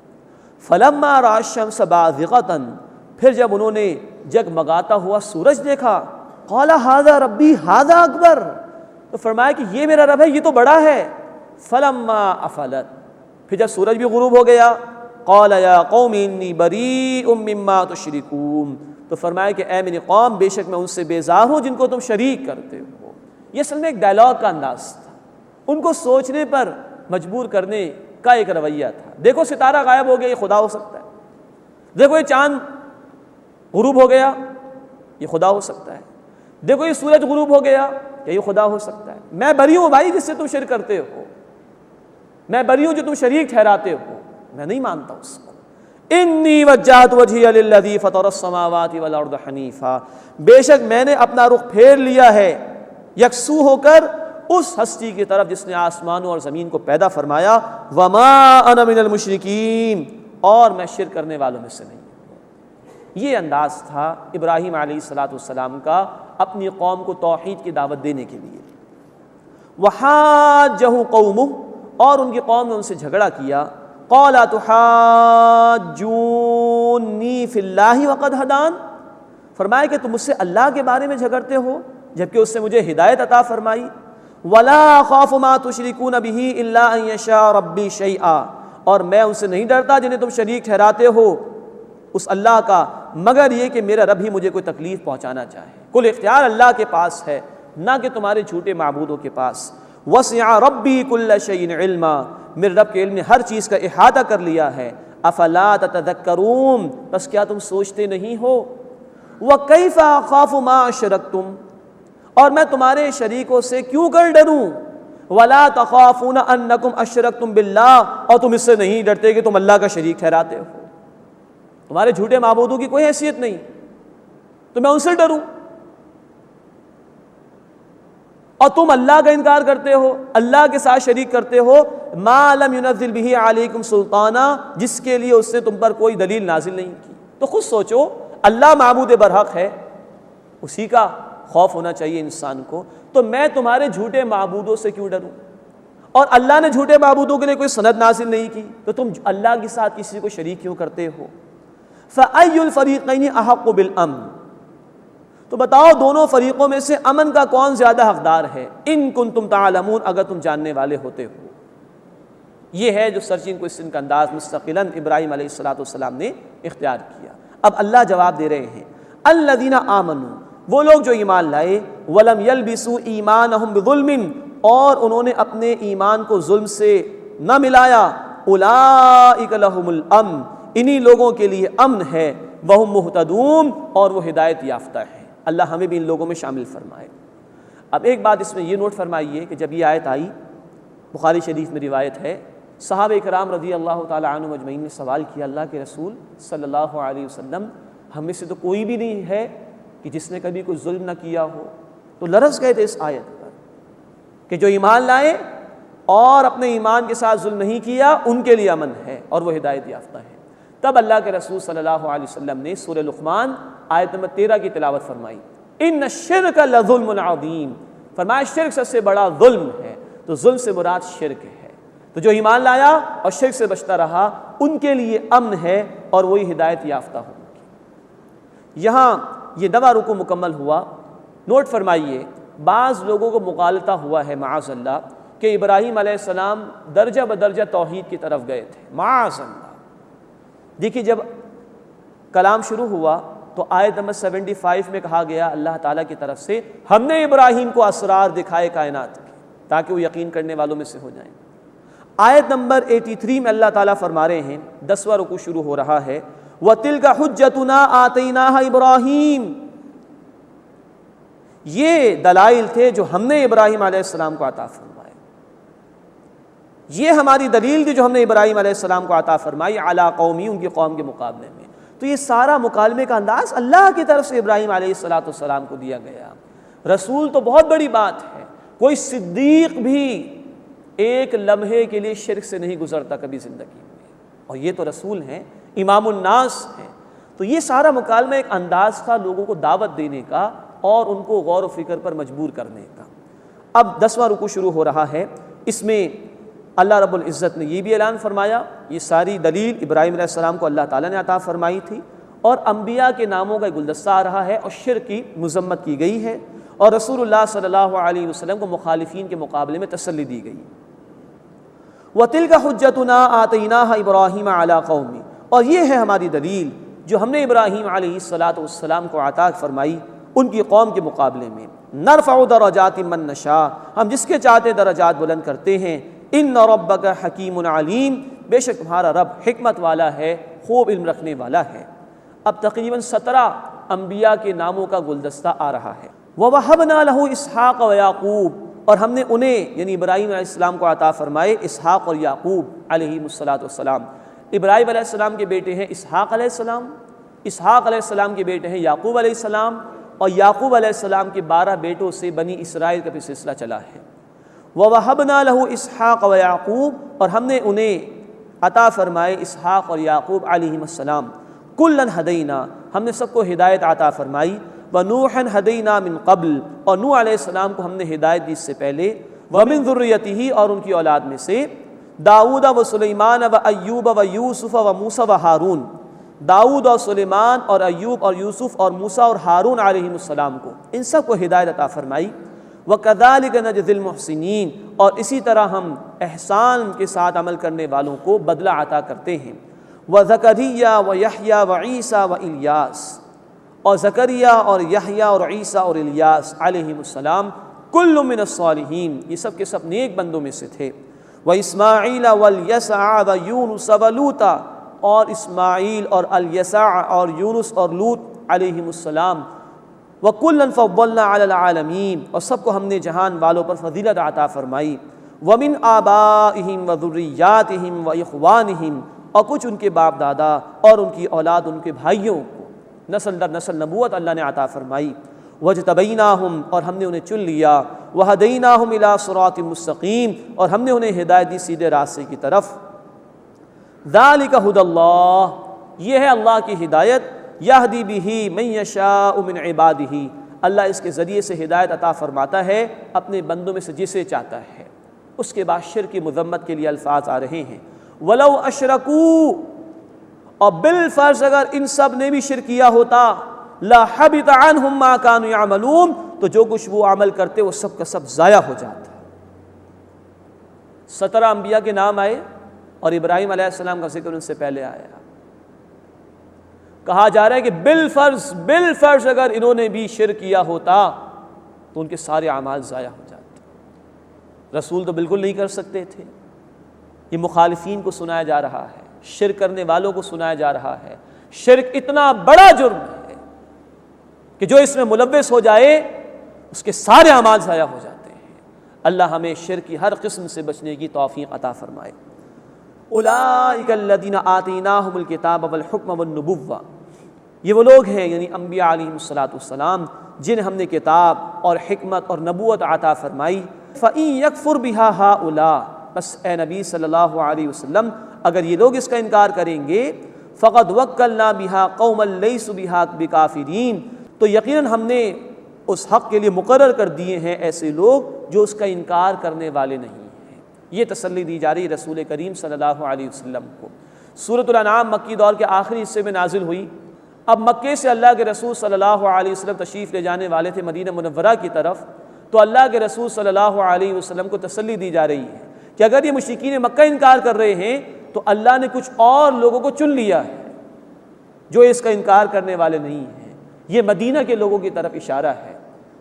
Speaker 3: فَلَمَّا رَأَى الشَّمْسَ بَازِغَةً، پھر جب انہوں نے جگمگاتا ہوا سورج دیکھا، قَالَ هَذَا رَبِّي هَذَا أَكْبَرُ، تو فرمایا کہ یہ میرا رب ہے، یہ تو بڑا ہے۔ فَلَمَّا أَفَلَتْ، پھر جب سورج بھی غروب ہو گیا، قَالَ يَا قَوْمِ إِنِّي بَرِيءٌ مِّمَّا تُشْرِكُونَ، تو فرمایا کہ اے میری قوم، بے شک میں ان سے بیزار ہوں جن کو تم شریک کرتے ہو۔ یہ اصل میں ایک ڈائلاگ کا انداز تھا، ان کو سوچنے پر مجبور کرنے کا ایک رویہ تھا۔ دیکھو ستارہ غائب ہو گیا، یہ خدا ہو سکتا ہے۔ دیکھو یہ چاند غروب ہو گیا، یہ خدا ہو سکتا ہے۔ دیکھو یہ سورج غروب ہو گیا، یہ خدا ہو سکتا ہے۔ میں بری ہوں بھائی جس سے تم شرک کرتے ہو، میں بری ہوں جو تم شریک ٹھہراتے ہو، میں نہیں مانتا اس کو۔ انی وجہت وجہی للذی فطر السماوات والارض حنیفا، بے شک میں نے اپنا رخ پھیر لیا ہے یکسو ہو کر اس ہستی کی طرف جس نے آسمانوں اور زمین کو پیدا فرمایا، وما انا من المشرکین، اور میں شرک کرنے والوں میں سے نہیں۔ یہ انداز تھا ابراہیم علیہ السلام کا اپنی قوم کو توحید کی دعوت دینے کے لیے۔ وحاجہ قومہ، اور ان کی قوم نے ان سے جھگڑا کیا، قال تحاجونی فی اللہ وقد ہدان، فرمایا کہ تم مجھ سے اللہ کے بارے میں جھگڑتے ہو جبکہ اس نے مجھے ہدایت عطا فرمائی۔ ولا اخاف ما تشرکون به الا ان یشاء ربی شیئا، اور میں ان سے نہیں ڈرتا جنہیں تم شریک ٹھہراتے ہو اس اللہ کا، مگر یہ کہ میرا رب ہی مجھے کوئی تکلیف پہنچانا چاہے۔ کل اختیار اللہ کے پاس ہے، نہ کہ تمہارے جھوٹے معبودوں کے پاس۔ وسع ربی کل شیء علما، میرے رب کے علم نے ہر چیز کا احاطہ کر لیا ہے۔ افلا تتذکرون، بس کیا تم سوچتے نہیں ہو؟ وکیف اخاف ما اشرکتم، اور میں تمہارے شریکوں سے کیوں کر ڈروں؟ ولا تخافون انکم اشرکتم باللہ، اور تم اس سے نہیں ڈرتے کہ تم اللہ کا شریک ٹھہراتے ہو، تمہارے جھوٹے معبودوں کی کوئی حیثیت نہیں تو میں ان سے ڈروں، اور تم اللہ کا انکار کرتے ہو، اللہ کے ساتھ شریک کرتے ہو، ما لم ينزل به علیکم سلطانا، جس کے لیے اس نے تم پر کوئی دلیل نازل نہیں کی۔ تو خود سوچو، اللہ معبود برحق ہے، اسی کا خوف ہونا چاہیے انسان کو، تو میں تمہارے جھوٹے معبودوں سے کیوں ڈروں؟ اور اللہ نے جھوٹے معبودوں کے لیے کوئی سند نازل نہیں کی تو تم اللہ کے ساتھ کسی کو شریک کیوں کرتے ہو؟ فَأَيُّ الْفَرِيقَيْنِ أَحَقُّ بِالْأَمْنِ، تو بتاؤ دونوں فریقوں میں سے امن کا کون زیادہ حقدار ہے؟ ان کنتم تعلمون، اگر تم جاننے والے ہوتے ہو۔ یہ ہے جو سرچنگ کوسچن کا انداز مستقلاً ابراہیم علیہ السلام نے اختیار کیا۔ اب اللہ جواب دے رہے ہیں، الذین آمنوا، وہ لوگ جو ایمان لائے، ولم یلبسوا ایمانہم بظلم، اور انہوں نے اپنے ایمان کو ظلم سے نہ ملایا، اولئک لہم الامن، انہی لوگوں کے لیے امن ہے، وہم مہتدون، اور وہ ہدایت یافتہ ہیں۔ اللہ ہمیں بھی ان لوگوں میں شامل فرمائے۔ اب ایک بات اس میں یہ نوٹ فرمائیے کہ جب یہ آیت آئی، بخاری شریف میں روایت ہے، صحابہ کرام رضی اللہ تعالی عنہم اجمعین نے سوال کیا، اللہ کے رسول صلی اللہ علیہ وسلم، ہم میں سے تو کوئی بھی نہیں ہے کہ جس نے کبھی کوئی ظلم نہ کیا ہو، تو لرز گئے تھے اس آیت پر کہ جو ایمان لائے اور اپنے ایمان کے ساتھ ظلم نہیں کیا ان کے لیے امن ہے اور وہ ہدایت یافتہ ہے۔ تب اللہ کے رسول صلی اللہ علیہ وسلم نے سورہ لقمان آیت نمبر 13 کی تلاوت فرمائی، ان الشرک لظلم عظیم، فرمایا شرک سب سے بڑا ظلم ہے، تو ظلم سے مراد شرک ہے۔ تو جو ایمان لایا اور شرک سے بچتا رہا ان کے لیے امن ہے اور وہی ہدایت یافتہ ہوں گے۔ یہاں یہ 9واں رکوع مکمل ہوا۔ نوٹ فرمائیے بعض لوگوں کو مغالطہ ہوا ہے معاذ اللہ کہ ابراہیم علیہ السلام درجہ بدرجہ توحید کی طرف گئے تھے، معاذ اللہ۔ دیکھیے جب کلام شروع ہوا تو آیت نمبر 75 میں کہا گیا اللہ تعالیٰ کی طرف سے ہم نے ابراہیم کو اسرار دکھائے کائنات کے تاکہ وہ یقین کرنے والوں میں سے ہو جائیں۔ آیت نمبر 83 میں اللہ تعالیٰ فرما رہے ہیں، 10واں رکوع شروع ہو رہا ہے، وَتِلْكَ حُجَّتُنَا آتَيْنَاهَا ابراہیم، یہ دلائل تھے جو ہم نے ابراہیم علیہ السلام کو عطا فرمائے، یہ ہماری دلیل تھی جو ہم نے ابراہیم علیہ السلام کو عطا فرمائی علی قومی، ان کی قوم کے مقابلے میں۔ تو یہ سارا مکالمے کا انداز اللہ کی طرف سے ابراہیم علیہ السلام کو دیا گیا۔ رسول تو بہت بڑی بات ہے، کوئی صدیق بھی ایک لمحے کے لیے شرک سے نہیں گزرتا کبھی زندگی میں، اور یہ تو رسول ہیں، امام الناس ہیں۔ تو یہ سارا مکالمہ ایک انداز تھا لوگوں کو دعوت دینے کا اور ان کو غور و فکر پر مجبور کرنے کا۔ اب 10واں رکوع شروع ہو رہا ہے، اس میں اللہ رب العزت نے یہ بھی اعلان فرمایا، یہ ساری دلیل ابراہیم علیہ السلام کو اللہ تعالیٰ نے عطا فرمائی تھی، اور انبیاء کے ناموں کا گلدستہ آ رہا ہے، اور شرک کی مذمت کی گئی ہے، اور رسول اللہ صلی اللہ علیہ وسلم کو مخالفین کے مقابلے میں تسلی دی گئی۔ وَتِلْكَ حُجَّتُنَا آتَيْنَاهَا إِبْرَاهِيمَ عَلَىٰ قَوْمِ، اور یہ ہے ہماری دلیل جو ہم نے ابراہیم علیہ السلام کو عطا فرمائی ان کی قوم کے مقابلے میں۔ نرفع درجات من نشاء، ہم جس کے چاہتے درجات بلند کرتے ہیں۔ ان ربک حکیم علیم، بے شک تمہارا رب حکمت والا ہے، خوب علم رکھنے والا ہے۔ اب تقریباً 17 انبیاء کے ناموں کا گلدستہ آ رہا ہے۔ وَوَهَبْنَا لَهُ اسحاق وَيَعْقُوب، اور ہم نے انہیں یعنی ابراہیم علیہ السلام کو عطا فرمائے اسحاق اور یعقوب علیہ السلام۔ ابراہیم علیہ السلام کے بیٹے ہیں اسحاق علیہ السلام، اسحاق علیہ السلام کے بیٹے ہیں یعقوب علیہ السلام، اور یعقوب علیہ السلام کے 12 بیٹوں سے بنی اسرائیل کا بھی سلسلہ چلا ہے۔ وَوَهَبْنَا لَهُ اسحاق وَيَعْقُوب، اور ہم نے انہیں عطا فرمائے اسحاق اور یعقوب علیہ السلام۔ کُلًّا ہدینا، ہم نے سب کو ہدایت عطا فرمائی۔ وَنُوحًا ہدینا من قبل، اور نوح علیہ السلام کو ہم نے ہدایت دی اس سے پہلے۔ وَمِن ذُرِّيَّتِهِ، اور ان کی اولاد میں سے داؤد و سلیمان و ایوب و یوسف و موسیٰ و ہارون، داؤد اور سلیمان اور ایوب اور یوسف اور موسیٰ اور ہارون علیہ السلام کو، ان سب کو ہدایت عطا فرمائی۔ وَكَذَلِكَ نَجْزِي الْمُحْسِنِينَ، اور اسی طرح ہم احسان کے ساتھ عمل کرنے والوں کو بدلہ عطا کرتے ہیں۔ وَزَكَرِيَّا وَيَحْيَا وَعِيسَىٰ وَإِلْيَاسَ، اور زکریا اور یحییٰ اور عیسیٰ اور الیاس علیہ السلام کل من الصالحین، یہ سب کے سب نیک بندوں میں سے تھے۔ وَإِسْمَاعِيلَ وَالْيَسَعَ وَيُونُسَ وَلُوطَ، اور اسماعیل اور الیسع اور یونس اور لوط علیہ السلام۔ وَكُلًّا فَضَّلْنَا عَلَى الْعَالَمِينَ، اور سب کو ہم نے جہان والوں پر فضیلت عطا فرمائی۔ وَمِنْ آبَائِهِمْ وَذُرِّيَّاتِهِمْ وَإِخْوَانِهِمْ، اور کچھ ان کے باپ دادا اور ان کی اولاد ان کے بھائیوں کو نسل در نسل نبوت اللہ نے عطا فرمائی۔ وَاجْتَبَيْنَاهُمْ، اور ہم نے انہیں چن لیا۔ وَهَدَيْنَاهُمْ إِلَىٰ صِرَاطٍ مُّسْتَقِيمٍ، اور ہم نے انہیں ہدایت دی سیدھے راستے کی طرف۔ ذَلِكَ هُدَى اللَّهِ، یہ ہے اللہ کی ہدایت، يَهْدِي بِهِ مَن يَشَاءُ مِنْ عِبَادِهِ، اللہ اس کے ذریعے سے ہدایت عطا فرماتا ہے اپنے بندوں میں سے جسے چاہتا ہے۔ اس کے بعد شرک کی مذمت کے لیے الفاظ آ رہے ہیں۔ وَلَوْ أَشْرَكُوا، اور بالفرض اگر ان سب نے بھی شرک کیا ہوتا، لَحَبِطَ عَنْهُمْ مَا كَانُوا يَعْمَلُونَ، تو جو کچھ وہ عمل کرتے وہ سب کا سب ضائع ہو جاتا۔ 17 انبیاء کے نام آئے اور ابراہیم علیہ السلام کا ذکر ان سے پہلے آیا۔ کہا جا رہا ہے کہ بالفرض اگر انہوں نے بھی شرک کیا ہوتا تو ان کے سارے اعمال ضائع ہو جاتے۔ رسول تو بالکل نہیں کر سکتے تھے، یہ مخالفین کو سنایا جا رہا ہے، شرک کرنے والوں کو سنایا جا رہا ہے۔ شرک اتنا بڑا جرم ہے کہ جو اس میں ملوث ہو جائے اس کے سارے اعمال ضائع ہو جاتے ہیں۔ اللہ ہمیں شرک کی ہر قسم سے بچنے کی توفیق عطا فرمائے۔ اولئک الذین آتیناہم الکتاب والحکم والنبوۃ، یہ وہ لوگ ہیں یعنی انبیاء علیہم السلام جنہیں ہم نے کتاب اور حکمت اور نبوت عطا فرمائی۔ فَإِن يَكْفُرْ بِهَا هَؤُلَاء، بس اے نبی صلی اللہ علیہ وسلم اگر یہ لوگ اس کا انکار کریں گے، فَقَدْ وَكَّلْنَا بِهَا قَوْمًا لَيْسُوا بِهَا بِكَافِرِينَ، تو یقیناً ہم نے اس حق کے لیے مقرر کر دیے ہیں ایسے لوگ جو اس کا انکار کرنے والے نہیں ہیں۔ یہ تسلی دی جا رہی رسول کریم صلی اللہ علیہ وسلم کو۔ سورۃ الانعام مکی دور کے آخری حصے میں نازل ہوئی۔ اب مکے سے اللہ کے رسول صلی اللہ علیہ وسلم تشریف لے جانے والے تھے مدینہ منورہ کی طرف۔ تو اللہ کے رسول صلی اللہ علیہ وسلم کو تسلی دی جا رہی ہے کہ اگر یہ مشرکین مکہ انکار کر رہے ہیں تو اللہ نے کچھ اور لوگوں کو چن لیا ہے جو اس کا انکار کرنے والے نہیں ہیں۔ یہ مدینہ کے لوگوں کی طرف اشارہ ہے۔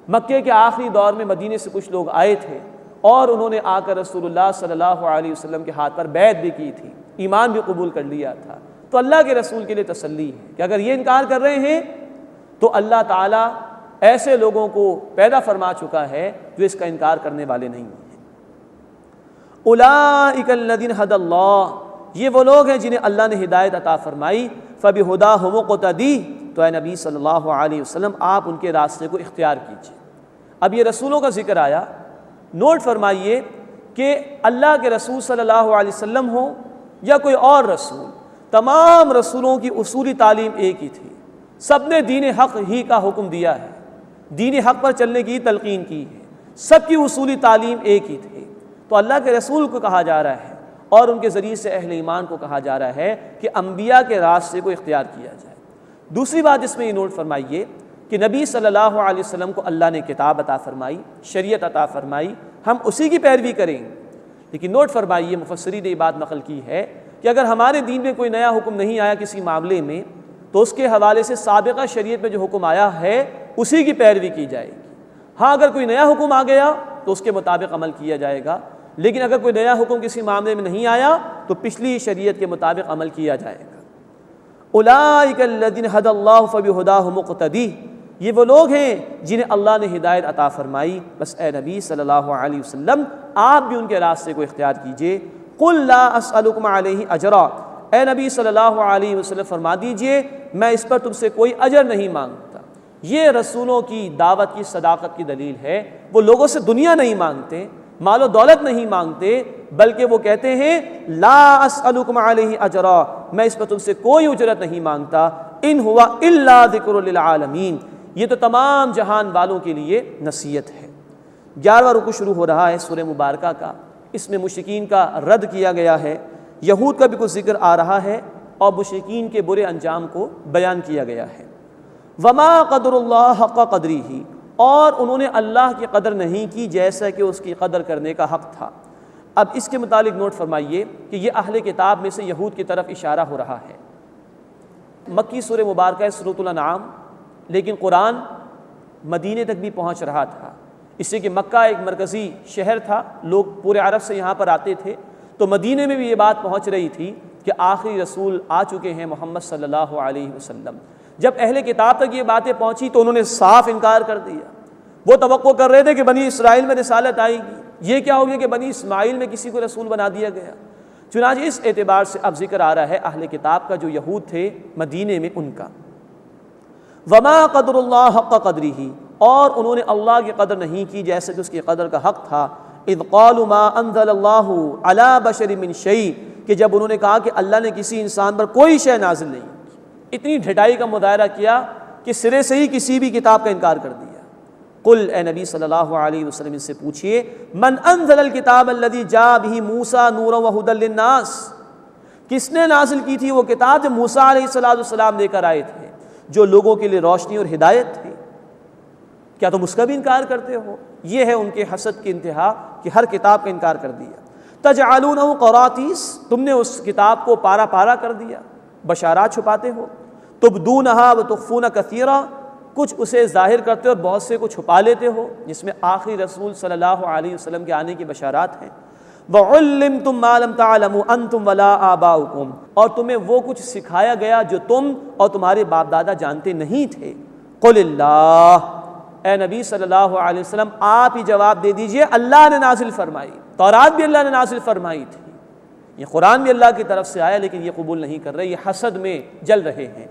Speaker 3: مکے کے آخری دور میں مدینے سے کچھ لوگ آئے تھے اور انہوں نے آ کر رسول اللہ صلی اللہ علیہ وسلم کے ہاتھ پر بیعت بھی کی تھی، ایمان بھی قبول کر لیا تھا۔ تو اللہ کے رسول کے لیے تسلی ہے کہ اگر یہ انکار کر رہے ہیں تو اللہ تعالیٰ ایسے لوگوں کو پیدا فرما چکا ہے جو اس کا انکار کرنے والے نہیں ہیں۔ اولئک الذین ھدی اللہ، یہ وہ لوگ ہیں جنہیں اللہ نے ہدایت عطا فرمائی، فبہداہ مقتدی، تو اے نبی صلی اللہ علیہ وسلم آپ ان کے راستے کو اختیار کیجیے۔ اب یہ رسولوں کا ذکر آیا، نوٹ فرمائیے کہ اللہ کے رسول صلی اللہ علیہ وسلم ہو یا کوئی اور رسول، تمام رسولوں کی اصولی تعلیم ایک ہی تھی، سب نے دین حق ہی کا حکم دیا ہے، دین حق پر چلنے کی تلقین کی ہے، سب کی اصولی تعلیم ایک ہی تھی۔ تو اللہ کے رسول کو کہا جا رہا ہے اور ان کے ذریعے سے اہل ایمان کو کہا جا رہا ہے کہ انبیاء کے راستے کو اختیار کیا جائے۔ دوسری بات اس میں یہ نوٹ فرمائیے کہ نبی صلی اللہ علیہ وسلم کو اللہ نے کتاب عطا فرمائی، شریعت عطا فرمائی، ہم اسی کی پیروی کریں گے۔ لیکن نوٹ فرمائیے، مفسرین نے یہ بات نقل کی ہے کہ اگر ہمارے دین میں کوئی نیا حکم نہیں آیا کسی معاملے میں تو اس کے حوالے سے سابقہ شریعت میں جو حکم آیا ہے اسی کی پیروی کی جائے گی۔ ہاں اگر کوئی نیا حکم آ گیا تو اس کے مطابق عمل کیا جائے گا، لیکن اگر کوئی نیا حکم کسی معاملے میں نہیں آیا تو پچھلی شریعت کے مطابق عمل کیا جائے گا۔ اولئک الذین ھدی اللہ فبہداہ مقتدی، یہ وہ لوگ ہیں جنہیں اللہ نے ہدایت عطا فرمائی، بس اے نبی صلی اللہ علیہ وسلم آپ بھی ان کے راستے کو اختیار کیجئے۔ قل لا اسألکم علیہ اجرا، اے نبی صلی اللہ علیہ وسلم فرما دیجئے میں اس پر تم سے کوئی اجر نہیں مانگتا۔ یہ رسولوں کی دعوت کی صداقت کی دلیل ہے، وہ لوگوں سے دنیا نہیں مانگتے، مال و دولت نہیں مانگتے، بلکہ وہ کہتے ہیں لا اسألکم علیہ اجرا، میں اس پر تم سے کوئی اجرت نہیں مانگتا، ان ہوا الا ذکر للعالمین، یہ تو تمام جہان والوں کے لیے نصیحت ہے۔ 11واں رکوع شروع ہو رہا ہے سورہ مبارکہ کا، اس میں مشرکین کا رد کیا گیا ہے، یہود کا بھی کچھ ذکر آ رہا ہے اور مشرکین کے برے انجام کو بیان کیا گیا ہے۔ وما قدر اللہ حق قدرہ، اور انہوں نے اللہ کی قدر نہیں کی جیسا کہ اس کی قدر کرنے کا حق تھا۔ اب اس کے متعلق نوٹ فرمائیے کہ یہ اہل کتاب میں سے یہود کی طرف اشارہ ہو رہا ہے۔ مکی سورہ مبارکہ ہے سورۃ الانعام، لیکن قرآن مدینے تک بھی پہنچ رہا تھا، اس سے کہ مکہ ایک مرکزی شہر تھا، لوگ پورے عرب سے یہاں پر آتے تھے، تو مدینے میں بھی یہ بات پہنچ رہی تھی کہ آخری رسول آ چکے ہیں محمد صلی اللہ علیہ وسلم۔ جب اہل کتاب تک یہ باتیں پہنچی تو انہوں نے صاف انکار کر دیا۔ وہ توقع کر رہے تھے کہ بنی اسرائیل میں رسالت آئے گی، یہ کیا ہو گیا کہ بنی اسماعیل میں کسی کو رسول بنا دیا گیا۔ چنانچہ اس اعتبار سے اب ذکر آ رہا ہے اہل کتاب کا جو یہود تھے مدینے میں ان کا۔ وما قدر اللہ حق قدرہ، اور انہوں نے اللہ کی قدر نہیں کی جیسے کہ اس کی قدر کا حق تھا۔ اذ قالوا ما انزل اللہ علی بشر من شیء، کہ جب انہوں نے کہا کہ اللہ نے کسی انسان پر کوئی شے نازل نہیں کی، اتنی ڈھٹائی کا مظاہرہ کیا کہ سرے سے ہی کسی بھی کتاب کا انکار کر دیا۔ قل، اے نبی صلی اللہ علیہ وسلم ان سے پوچھئے من انزل الکتاب الذی جاء بہ موسیٰ نورا وہدی للناس، کس نے نازل کی تھی وہ کتاب جو موسیٰ علیہ السلام لے کر آئے تھے، جو لوگوں کے لیے روشنی اور ہدایت تھی؟ کیا تم اس کا بھی انکار کرتے ہو؟ یہ ہے ان کے حسد کی انتہا کہ ہر کتاب کا انکار کر دیا۔ تجعلونہ قراطیس، تم نے اس کتاب کو پارا پارا کر دیا، بشارات چھپاتے ہو۔ تبدونہا وتخفون کثیرا، کچھ اسے ظاہر کرتے اور بہت سے کو چھپا لیتے ہو، جس میں آخری رسول صلی اللہ علیہ وسلم کے آنے کی بشارات ہیں۔ وَعُلِّمْتُم مَّا لَمْ تَعْلَمُوا أَنتُمْ وَلَا آبَاؤُكُمْ، اور تمہیں وہ کچھ سکھایا گیا جو تم اور تمہارے باپ دادا جانتے نہیں تھے۔ قُلِ اللَّهُ، اے نبی صلی اللہ علیہ وسلم آپ ہی جواب دے دیجئے اللہ نے نازل فرمائی، تورات بھی اللہ نے نازل فرمائی تھی، یہ قرآن بھی اللہ کی طرف سے آیا، لیکن یہ قبول نہیں کر رہے، یہ حسد میں جل رہے ہیں۔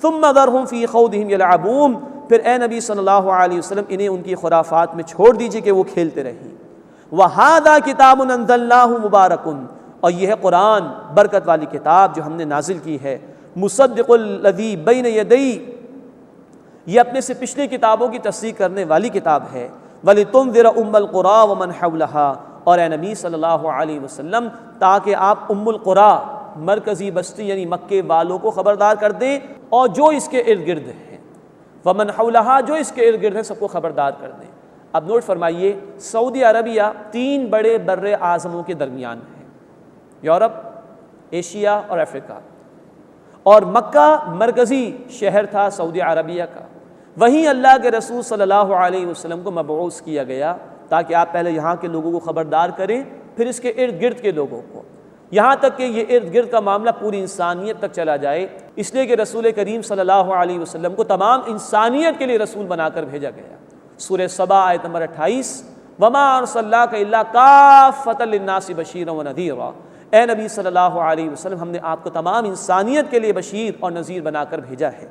Speaker 3: ثم ذرهم فی خوضهم یلعبون، پھر اے نبی صلی اللہ علیہ وسلم انہیں ان کی خرافات میں چھوڑ دیجئے کہ وہ کھیلتے رہیں۔ وہذا کتاب انزلناہ مبارک، اور یہ ہے قرآن برکت والی کتاب جو ہم نے نازل کی ہے۔ مصدق الذی بین یدی، یہ اپنے سے پچھلی کتابوں کی تصدیق کرنے والی کتاب ہے۔ وَلِتُنذِرَ أُمَّ الْقُرَىٰ وَمَنْ حَوْلَهَا، اور اے نبی صلی اللہ علیہ وسلم تاکہ آپ ام القریٰ مرکزی بستی یعنی مکے والوں کو خبردار کر دیں اور جو اس کے ارد گرد ہیں، وَمَنْ حَوْلَهَا جو اس کے ارد گرد ہیں سب کو خبردار کر دیں۔ اب نوٹ فرمائیے، سعودی عربیہ 3 بڑے بر اعظموں کے درمیان ہے، یورپ، ایشیا اور افریقہ، اور مکہ مرکزی شہر تھا سعودی عربیہ کا۔ وہیں اللہ کے رسول صلی اللہ علیہ وسلم کو مبعوث کیا گیا تاکہ آپ پہلے یہاں کے لوگوں کو خبردار کریں، پھر اس کے ارد گرد کے لوگوں کو، یہاں تک کہ یہ ارد گرد کا معاملہ پوری انسانیت تک چلا جائے، اس لیے کہ رسول کریم صلی اللہ علیہ وسلم کو تمام انسانیت کے لیے رسول بنا کر بھیجا گیا۔ سورہ سبا آیت نمبر 28، وَمَا أَرْسَلْنَاكَ إِلَّا كَافَّةً لِلنَّاسِ بَشِيرًا وَنَذِيرًا، اے نبی صلی اللہ علیہ وسلم، ہم نے آپ کو تمام انسانیت کے لیے بشیر اور نذیر بنا کر بھیجا ہے۔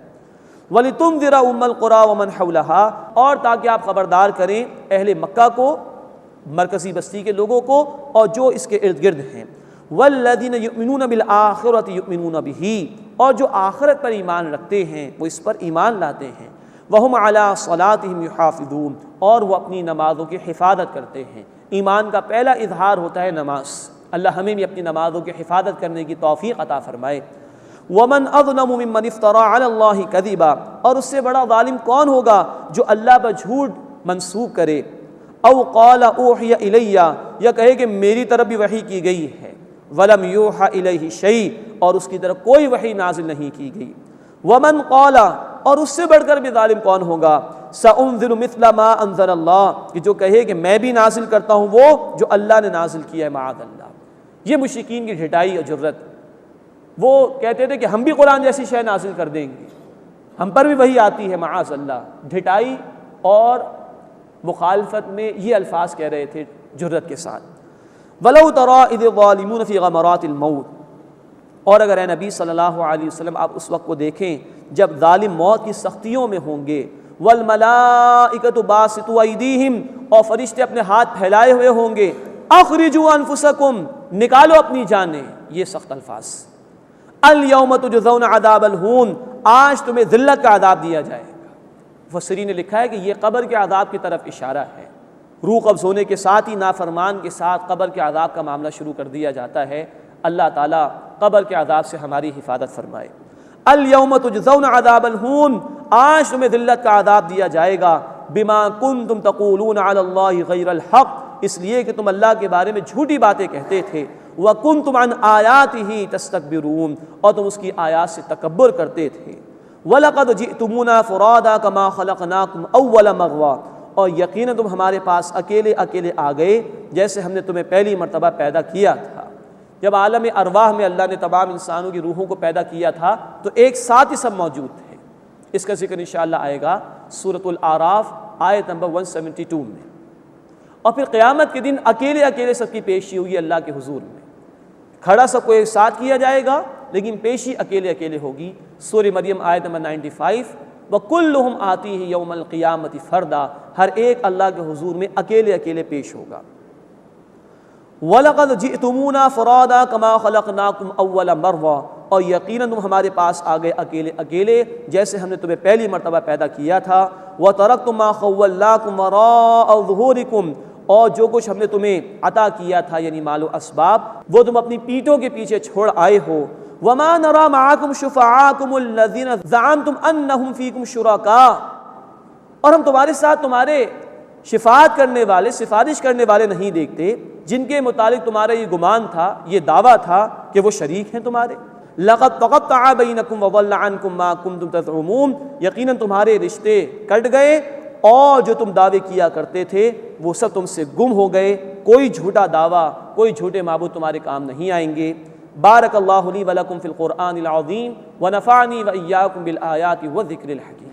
Speaker 3: وَلِتُنذِرَ أُمَّ الْقُرَىٰ وَمَنْ حَوْلَهَا، اور تاکہ آپ خبردار کریں اہل مکہ کو، مرکزی بستی کے لوگوں کو، اور جو اس کے ارد گرد ہیں۔ وَالَّذِينَ يُؤْمِنُونَ بِالْآخِرَةِ يُؤْمِنُونَ بِهِ، اور جو آخرت پر ایمان رکھتے ہیں وہ اس پر ایمان لاتے ہیں۔ وَهُمْ عَلَىٰ صَلَاتِهِمْ يُحَافِظُونَ، اور وہ اپنی نمازوں کی حفاظت کرتے ہیں۔ ایمان کا پہلا اظہار ہوتا ہے نماز، اللہ ہمیں بھی اپنی نمازوں کی حفاظت کرنے کی توفیق عطا فرمائے۔ وَمَنْ أَظْلَمُ مِمَّنِ افْتَرَىٰ عَلَى اللَّهِ كَذِبًا، اور اس سے بڑا ظالم کون ہوگا جو اللہ پر جھوٹ منسوب کرے۔ او قال اوحی الی، یا کہے کہ میری طرف بھی وحی کی گئی ہے۔ ولم یوحى الیہ شیء، اور اس کی طرف کوئی وحی نازل نہیں کی گئی۔ ومن قال، اور اس سے بڑھ کر بھی ظالم کون ہوگا، سأنزل مثل ما انزل اللہ، کہ جو کہے کہ میں بھی نازل کرتا ہوں وہ جو اللہ نے نازل کیا ہے، معاذ اللہ۔ یہ مشرکین کی ڈھٹائی اور جرت، وہ کہتے تھے کہ ہم بھی قرآن جیسی شے نازل کر دیں گے، ہم پر بھی وحی آتی ہے، معاذ اللہ۔ ڈھٹائی اور مخالفت میں یہ الفاظ کہہ رہے تھے جرت کے ساتھ۔ وَلَوْ تَرَىٰ إِذِ الظَّالِمُونَ فِي غَمَرَاتِ الْمَوْتِ، اور اگر اے نبی صلی اللہ علیہ وسلم آپ اس وقت کو دیکھیں جب ظالم موت کی سختیوں میں ہوں گے، وَالْمَلَائِكَةُ بَاسِطُو أَيْدِيهِمْ، اور فرشتے اپنے ہاتھ پھیلائے ہوئے ہوں گے، أَخْرِجُوا أَنفُسَكُمْ، نکالو اپنی جانیں، یہ سخت الفاظ۔ الْيَوْمَ تُجْزَوْنَ عَذَابَ الْهُونِ، آج تمہیں ذلت کا عذاب دیا جائے گا۔ مفسرین نے لکھا ہے کہ یہ قبر کے عذاب کی طرف اشارہ ہے، روح قبض ہونے کے ساتھ ہی نافرمان کے ساتھ قبر کے عذاب کا معاملہ شروع کر دیا جاتا ہے۔ اللہ تعالیٰ قبر کے عذاب سے ہماری حفاظت فرمائے۔ اليوم تجزون عذاب الہون، آج تمہیں ذلت کا عذاب دیا جائے گا، بما کنتم تقولون علی اللہ غیر الحق، اس لیے کہ تم اللہ کے بارے میں جھوٹی باتیں کہتے تھے، وکنتم عن آیاتہ تستکبرون، اور تم اس کی آیات سے تکبر کرتے تھے۔ وَلَقَدْ جِئْتُمُونَا فُرَادَىٰ كَمَا خَلَقْنَاكُمْ أَوَّلَ مَرَّةٍ، اور یقیناً تم ہمارے پاس اکیلے اکیلے آ گئے جیسے ہم نے تمہیں پہلی مرتبہ پیدا کیا تھا۔ جب عالم ارواح میں اللہ نے تمام انسانوں کی روحوں کو پیدا کیا تھا تو ایک ساتھ ہی سب موجود تھے۔ اس کا ذکر انشاءاللہ آئے گا سورۃ الاعراف آیت نمبر 172 میں۔ اور پھر قیامت کے دن اکیلے اکیلے سب کی پیشی ہوگی اللہ کے حضور میں، کھڑا سب کو ایک ساتھ کیا جائے گا لیکن پیشی اکیلے اکیلے ہوگی۔ سورہ مریم آیت نمبر 95، وَكُلُّهُمْ آتِيهِ يَوْمَ الْقِيَامَةِ فَرْدًا، ہر ایک اللہ کے حضور میں اکیلے اکیلے پیش ہوگا۔ وَلَقَدْ جِئْتُمُونَا فُرَادَىٰ كَمَا خَلَقْنَاكُمْ أَوَّلَ مَرَّةٍ، اور یقیناً تم ہمارے پاس آ گئے اکیلے اکیلے جیسے ہم نے تمہیں پہلی مرتبہ پیدا کیا تھا۔ وَتَرَكْتُم مَّا خَوَّلْنَاكُمْ وَرَاءَ ظُهُورِكُمْ، اور جو کچھ ہم نے تمہیں عطا کیا تھا یعنی مال و اسباب وہ تم اپنی پیٹھوں کے پیچھے چھوڑ آئے ہو۔ وَمَا نَرَىٰ مَعَكُمْ شُفَعَاءَكُمُ الَّذِينَ زَعَمْتُمْ أَنَّهُمْ فِيكُمْ شُرَكَاءُ، اور ہم تمہارے ساتھ تمہارے شفاعت کرنے والے، سفارش کرنے والے نہیں دیکھتے جن کے متعلق تمہارا یہ گمان تھا، یہ دعویٰ تھا کہ وہ شریک ہیں تمہارے۔ لَقَدْ تَقَطَّعَ بَيْنَكُمْ وَضَلَّ عَنْكُمْ مَا كُنتُمْ تَزْعُمُونَ، یقیناً تمہارے رشتے کٹ گئے اور جو تم دعوے کیا کرتے تھے وہ سب تم سے گم ہو گئے، کوئی جھوٹا دعویٰ، کوئی جھوٹے معبود تمہارے کام نہیں آئیں گے۔ بارک اللہ لی ولکم فی القرآن العظیم ونفعنی وإیاکم بالآیات والذکر الحکیم۔